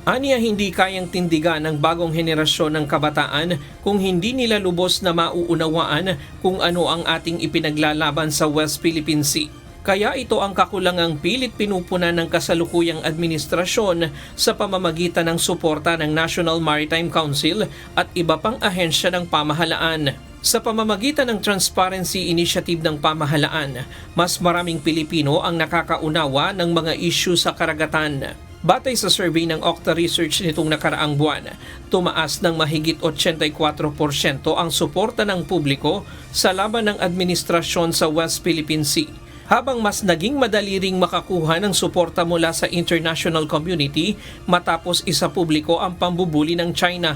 Aniya hindi kayang tindigan ng bagong henerasyon ng kabataan kung hindi nila lubos na mauunawaan kung ano ang ating ipinaglalaban sa West Philippine Sea. Kaya ito ang kakulangang pilit pinupunan ng kasalukuyang administrasyon sa pamamagitan ng suporta ng National Maritime Council at iba pang ahensya ng pamahalaan. Sa pamamagitan ng Transparency Initiative ng pamahalaan, mas maraming Pilipino ang nakakaunawa ng mga issue sa karagatan. Batay sa survey ng Okta Research nitong nakaraang buwan, tumaas ng mahigit 84% ang suporta ng publiko sa laban ng administrasyon sa West Philippine Sea, habang mas naging madali ring makakuha ng suporta mula sa international community matapos isa publiko ang pambubuli ng China.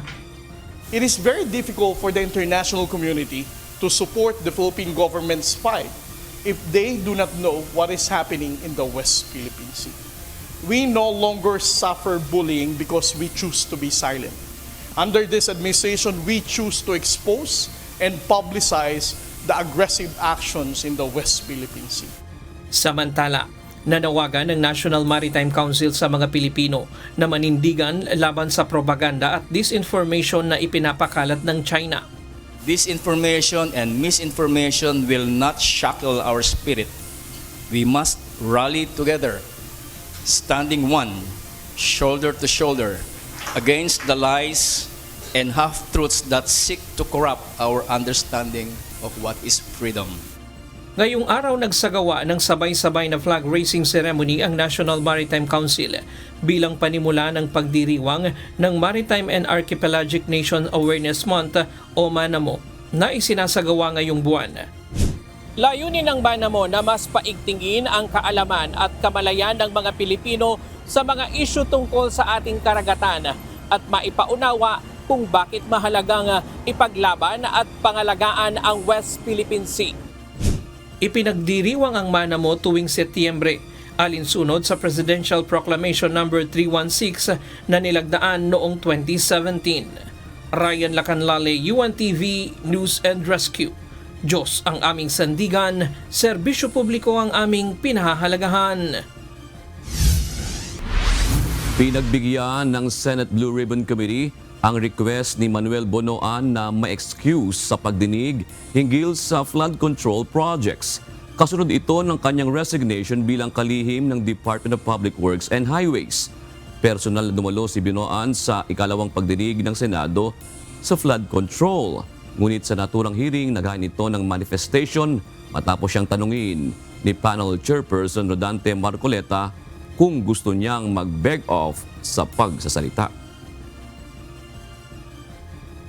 It is very difficult for the international community to support the Philippine government's fight if they do not know what is happening in the West Philippine Sea. We no longer suffer bullying because we choose to be silent. Under this administration, we choose to expose and publicize the aggressive actions in the West Philippine Sea. Samantala, nanawagan ng National Maritime Council sa mga Pilipino na manindigan laban sa propaganda at disinformation na ipinapakalat ng China. Disinformation and misinformation will not shackle our spirit. We must rally together, standing one, shoulder to shoulder, against the lies and half-truths that seek to corrupt our understanding of what is freedom. Ngayong araw nagsagawa ng sabay-sabay na flag raising ceremony ang National Maritime Council bilang panimula ng pagdiriwang ng Maritime and Archipelagic Nation Awareness Month o MANAMO na isinasagawa ngayong buwan. Layunin ng MANAMO na mas paigtingin ang kaalaman at kamalayan ng mga Pilipino sa mga isyu tungkol sa ating karagatan at maipaunawa kung bakit mahalagang ipaglaban at pangalagaan ang West Philippine Sea. Ipinagdiriwang ang MANAMO tuwing Setyembre, alinsunod sa Presidential Proclamation No. 316 na nilagdaan noong 2017. Ryan Lacanlale, UNTV News and Rescue. Diyos ang aming sandigan, serbisyo publiko ang aming pinahahalagahan. Pinagbigyan ng Senate Blue Ribbon Committee ang request ni Manuel Bonoan na ma-excuse sa pagdinig hinggil sa flood control projects. Kasunod ito ng kanyang resignation bilang kalihim ng Department of Public Works and Highways. Personal na dumalo si Bonoan sa ikalawang pagdinig ng Senado sa flood control. Ngunit sa naturang hearing, naghain ito ng manifestation matapos siyang tanungin ni panel chairperson Rodante Marcoleta kung gusto niyang mag-beg off sa pagsasalita.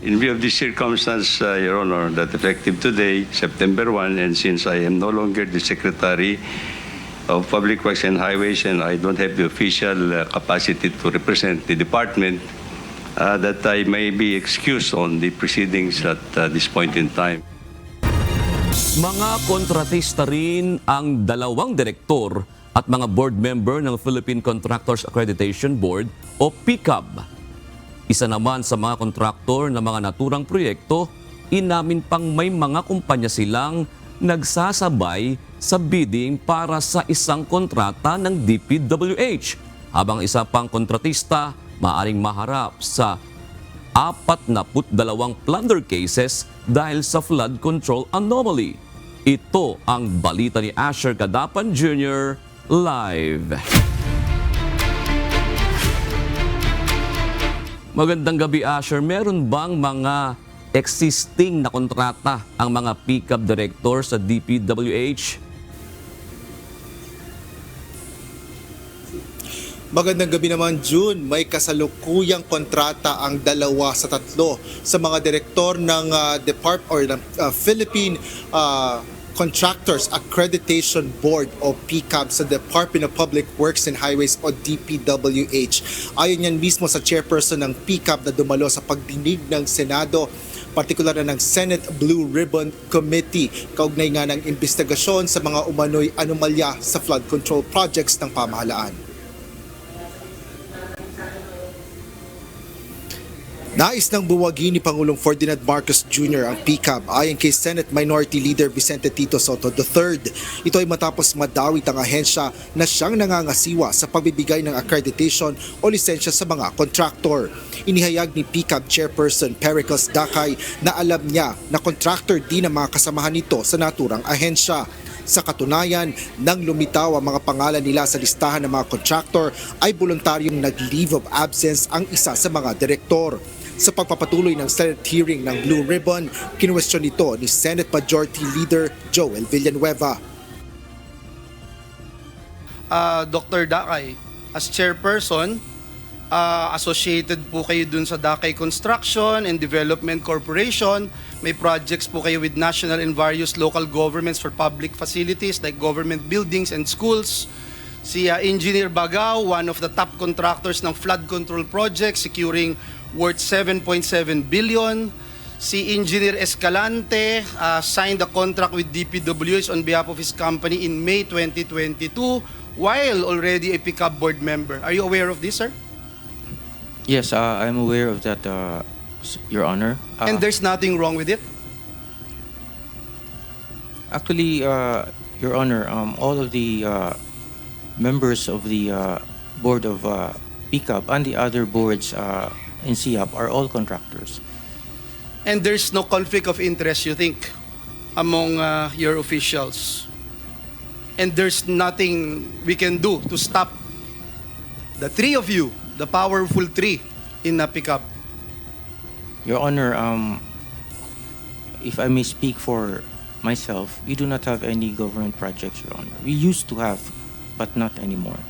In view of this circumstance, Your Honor, that effective today, September 1, and since I am no longer the Secretary of Public Works and Highways and I don't have the official capacity to represent the department, that I may be excused on the proceedings at this point in time. Mga kontratista rin ang dalawang direktor at mga board member ng Philippine Contractors Accreditation Board o PCAB. Isa naman sa mga kontraktor ng mga naturang proyekto, inamin pang may mga kumpanya silang nagsasabay sa bidding para sa isang kontrata ng DPWH, habang isa pang kontratista maaring maharap sa 42 plunder cases dahil sa flood control anomaly. Ito ang balita ni Asher Cadapan Jr. live. Magandang gabi, Asher. Meron bang mga existing na kontrata ang mga PCAB director sa DPWH? Magandang gabi naman, June. May kasalukuyang kontrata ang 2 sa 3 sa mga direktor ng Philippine Contractors Accreditation Board o PCAB sa Department of Public Works and Highways o DPWH. Ayon yan mismo sa chairperson ng PCAB na dumalo sa pagdinig ng Senado, partikular na ng Senate Blue Ribbon Committee, kaugnay nga ng investigasyon sa mga umano'y anomalya sa flood control projects ng pamahalaan. Nais ng buwagi ni Pangulong Ferdinand Marcos Jr. ang PCAB ayon kay Senate Minority Leader Vicente Tito Soto III. Ito ay matapos madawit ang ahensya na siyang nangangasiwa sa pagbibigay ng accreditation o lisensya sa mga kontraktor. Inihayag ni PCAB Chairperson Pericles Dakay na alam niya na contractor din ang mga kasamahan nito sa naturang ahensya. Sa katunayan, nang lumitaw ang mga pangalan nila sa listahan ng mga contractor, ay voluntaryong nag-leave of absence ang isa sa mga direktor. Sa pagpapatuloy ng Senate hearing ng Blue Ribbon, kinuwestiyon ito ni Senate Majority Leader Joel Villanueva. Dr. Dakay, as chairperson, associated po kayo dun sa Dakay Construction and Development Corporation. May projects po kayo with national and various local governments for public facilities like government buildings and schools. Si Engineer Bagao, one of the top contractors ng flood control project, securing worth 7.7 billion. Si Engineer Escalante signed a contract with DPWH on behalf of his company in May 2022 while already a PCAB board member. Are you aware of this, sir? Yes, I'm aware of that, Your Honor. And there's nothing wrong with it? Actually, Your Honor, all of the members of the board of PCAB and the other boards in SIAP are all contractors. And there's no conflict of interest, you think, among your officials? And there's nothing we can do to stop the three of you, the powerful three in PCAB? Your Honor, if I may speak for myself, we do not have any government projects, Your Honor. We used to have, but not anymore.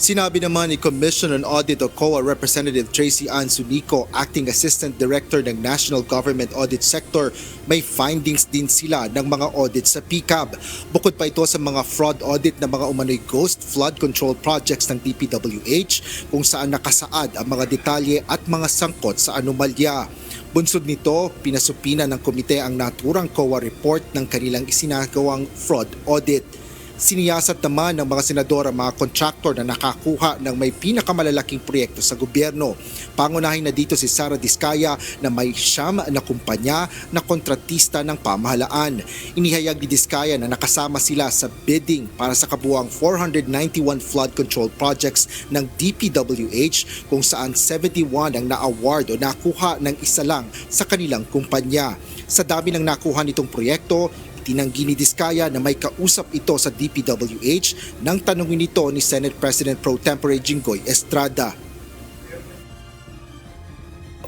Sinabi naman ni Commission on Audit o COA Representative Tracy Ann Sunico, Acting Assistant Director ng National Government Audit Sector, may findings din sila ng mga audit sa PCAB. Bukod pa ito sa mga fraud audit ng mga umano'y ghost flood control projects ng DPWH kung saan nakasaad ang mga detalye at mga sangkot sa anomalya. Bunsod nito, pinasupina ng komite ang naturang COA report ng kanilang isinagawang fraud audit. Siniyasat naman ng mga senador ang mga kontraktor na nakakuha ng may pinakamalalaking proyekto sa gobyerno. Pangunahin na dito si Sara Diskaya na may siyam na kumpanya na kontratista ng pamahalaan. Inihayag ni Diskaya na nakasama sila sa bidding para sa kabuuang 491 flood control projects ng DPWH kung saan 71 ang na-award o nakuha ng isa lang sa kanilang kumpanya. Sa dami ng nakuha nitong proyekto, tinanggi ni Diskaya na may kausap ito sa DPWH nang tanungin ito ni Senate President Pro Tempore Jinggoy Estrada.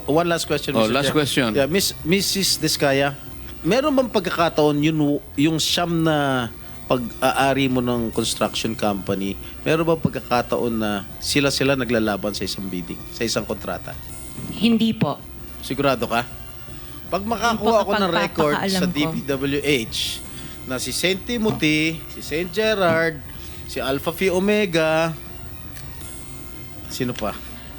One last question, Mr. Last Chair. question. Yeah, Mrs. Diskaya, meron bang pagkakataon yung siyam na pag-aari mo ng construction company, meron bang pagkakataon na sila naglalaban sa isang bidding, sa isang kontrata? Hindi po. Sigurado ka? Pag makakuha ako ng record sa ko. DPWH na si St. Timothy, si St. Gerard, si Alpha Phi Omega, sino pa?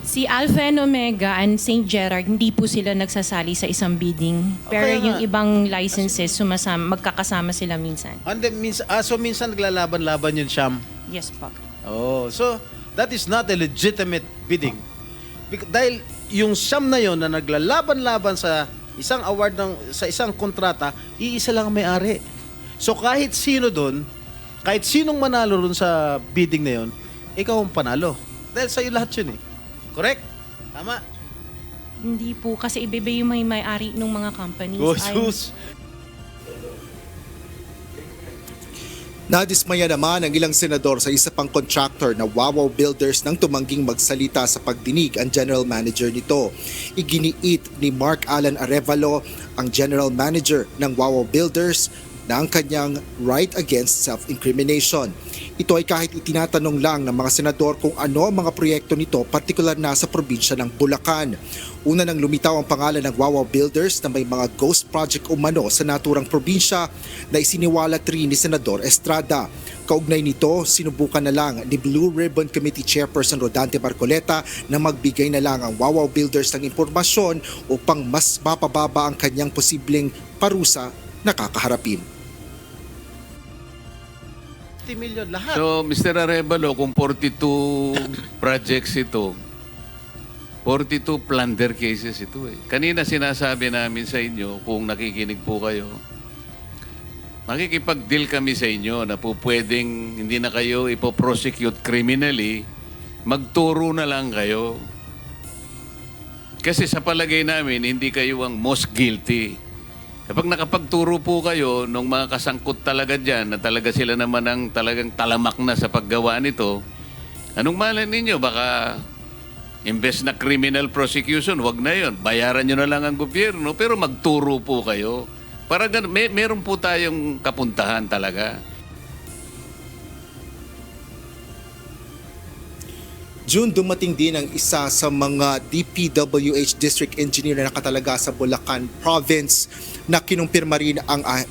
Si Alpha and Omega and St. Gerard, hindi po sila nagsasali sa isang bidding. Pero Okay, yung nga. ibang licenses, magkakasama sila minsan. So minsan naglalaban-laban yun, Sham? Yes po. Oh, so that is not a legitimate bidding. Dahil yung Sham na yon na naglalaban-laban sa isang award sa isang kontrata, iisa lang ang may-ari. So kahit sino doon, kahit sinong manalo doon sa bidding na yon, ikaw ang panalo. Dahil sa'yo lahat yun eh. Correct? Tama? Hindi po, kasi iba yung may-ari ng mga companies. Oh, sus! Nadismaya naman ang ilang senador sa isa pang contractor na Wawaw Builders nang tumangging magsalita sa pagdinig ang general manager nito. Iginiit ni Mark Alan Arevalo, ang general manager ng Wawaw Builders, na ang kanyang right against self-incrimination. Ito ay kahit itinatanong lang ng mga senador kung ano ang mga proyekto nito, partikular na sa probinsya ng Bulacan. Una nang lumitaw ang pangalan ng Wawaw Builders na may mga ghost project umano sa naturang probinsya na isiniwalat rin ni Senador Estrada. Kaugnay nito, sinubukan na lang ni Blue Ribbon Committee Chairperson Rodante Marcoleta na magbigay na lang ang Wawaw Builders ng impormasyon upang mas mapababa ang kanyang posibleng parusa na kakaharapin. 50 million lahat. So, Mr. Arevalo, kung 42 projects ito, 42 plunder cases ito eh. Kanina sinasabi namin sa inyo, kung nakikinig po kayo, makikipag-deal kami sa inyo na po pwedeng hindi na kayo ipoprosecute criminally, magturo na lang kayo. Kasi sa palagay namin, hindi kayo ang most guilty. Kapag nakapagturo po kayo nung mga kasangkot talaga dyan, na talaga sila naman ang talagang talamak na sa paggawa nito, anong malay ninyo? Baka imbes na criminal prosecution, wag na yon. Bayaran nyo na lang ang gobyerno, pero magturo po kayo. Para meron po tayong kapuntahan talaga. June, dumating din ang isa sa mga DPWH District Engineer na nakatalaga sa Bulacan Province na kinumpirma rin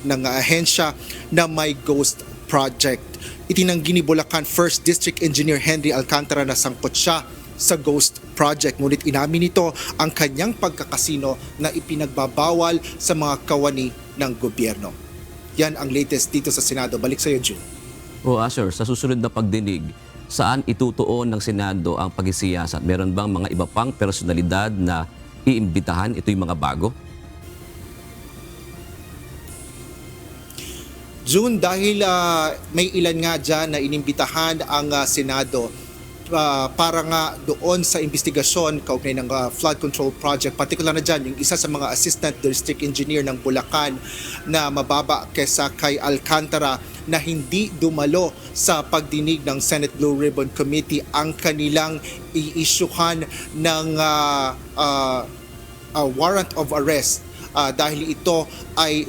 ng ahensya na may ghost project. Itinanggi ni Bulacan 1st District Engineer Henry Alcantara na sangkot siya sa ghost project. Ngunit inamin nito ang kanyang pagkakasino na ipinagbabawal sa mga kawani ng gobyerno. Yan ang latest dito sa Senado. Balik sa iyo, June. Sir, sa susunod na pagdinig, saan itutuon ng Senado ang pagsisiyasat? Meron bang mga iba pang personalidad na iimbitahan? Ito yung mga bago? June, dahil may ilan nga dyan na inimbitahan ang Senado para nga doon sa investigasyon kaugnay ng flood control project, particular na dyan yung isa sa mga assistant district engineer ng Bulacan na mababa kesa kay Alcantara na hindi dumalo sa pagdinig ng Senate Blue Ribbon Committee ang kanilang i-issuehan ng warrant of arrest dahil ito ay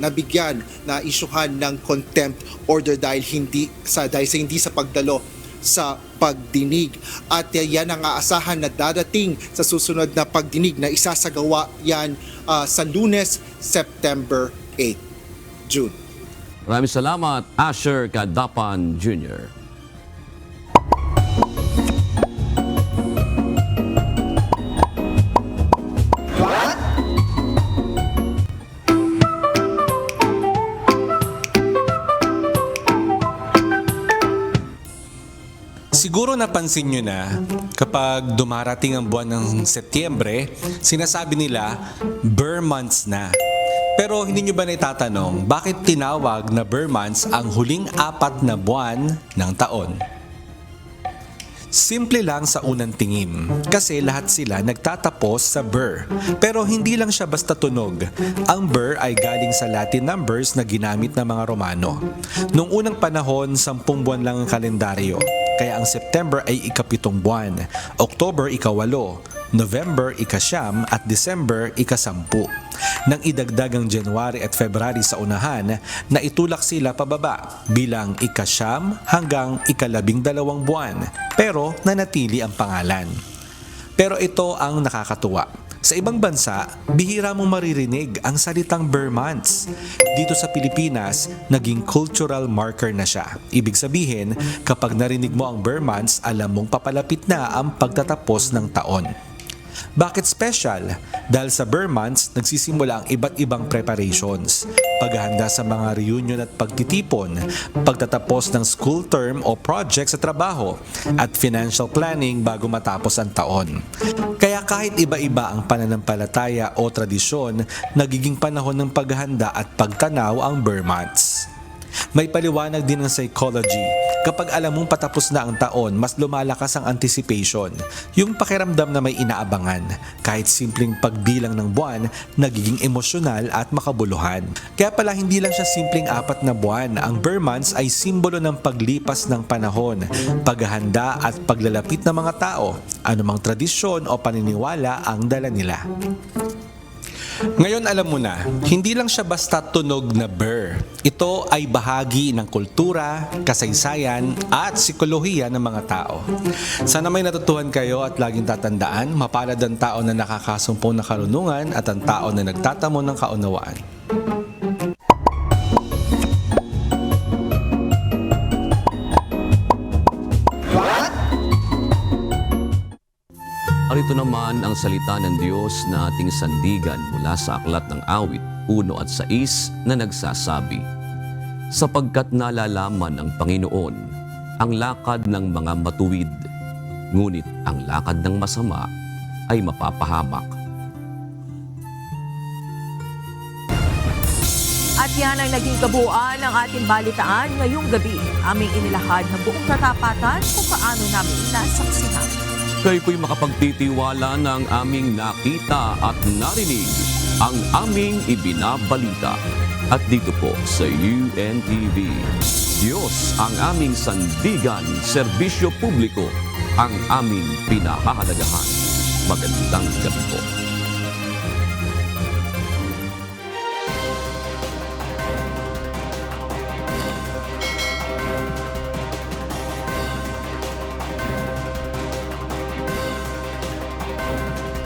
nabigyan na isyuhan ng contempt order dahil sa hindi sa pagdalo sa pagdinig. At yan ang aasahan na dadating sa susunod na pagdinig na isasagawa yan sa Lunes, September 8. June. Maraming salamat, Asher Cadapan Jr. Siguro napansin nyo na kapag dumarating ang buwan ng Setyembre, sinasabi nila Burr months na. Pero hindi nyo ba naitatanong bakit tinawag na Burr months ang huling 4 na buwan ng taon? Simple lang sa unang tingin, kasi lahat sila nagtatapos sa Burr. Pero hindi lang siya basta tunog. Ang Burr ay galing sa Latin numbers na ginamit ng mga Romano. Noong unang panahon, 10 buwan lang ang kalendaryo. Kaya ang September ay ika-7 buwan, October ika-8, November ika-9 at December ika-10. Nang idagdag ang January at February sa unahan, na itulak sila pababa bilang ika-9 hanggang ika-12 buwan, pero nanatili ang pangalan. Pero ito ang nakakatuwa. Sa ibang bansa, bihira mong maririnig ang salitang Burr months. Dito sa Pilipinas, naging cultural marker na siya. Ibig sabihin, kapag narinig mo ang Burr months, alam mong papalapit na ang pagtatapos ng taon. Bakit special? Dahil sa Burr months, nagsisimula ang iba't ibang preparations. Paghahanda sa mga reunion at pagtitipon, pagtatapos ng school term o project sa trabaho, at financial planning bago matapos ang taon. Kaya kahit iba-iba ang pananampalataya o tradisyon, nagiging panahon ng paghahanda at pagtanaw ang Burr months. May paliwanag din ng psychology. Kapag alam mong patapos na ang taon, mas lumalakas ang anticipation. Yung pakiramdam na may inaabangan. Kahit simpleng pagbilang ng buwan, nagiging emosyonal at makabuluhan. Kaya pala hindi lang siya simpleng 4 na buwan. Ang Burr months ay simbolo ng paglipas ng panahon, paghahanda at paglalapit ng mga tao, anumang tradisyon o paniniwala ang dala nila. Ngayon alam mo na, hindi lang siya basta tunog na burr. Ito ay bahagi ng kultura, kasaysayan at psikolohiya ng mga tao. Sana may natutuhan kayo at laging tatandaan, mapalad ang tao na nakakasumpong ng karunungan at ang tao na nagtatamo ng kaunawaan. Arito naman ang salita ng Diyos na ating sandigan mula sa Aklat ng Awit 1 at 6 na nagsasabi, "Sapagkat nalalaman ng Panginoon ang lakad ng mga matuwid, ngunit ang lakad ng masama ay mapapahamak." At yan ang naging kabuuan ng ating balitaan ngayong gabi. Aming inilahad ng buong katapatan kung paano namin nasaksihan. Kayo po'y makapagtitiwala ng aming nakita at narinig, ang aming ibinabalita. At dito po sa UNTV, Diyos ang aming sandigan, serbisyo publiko, ang aming pinahahalagahan. Magandang gabi po.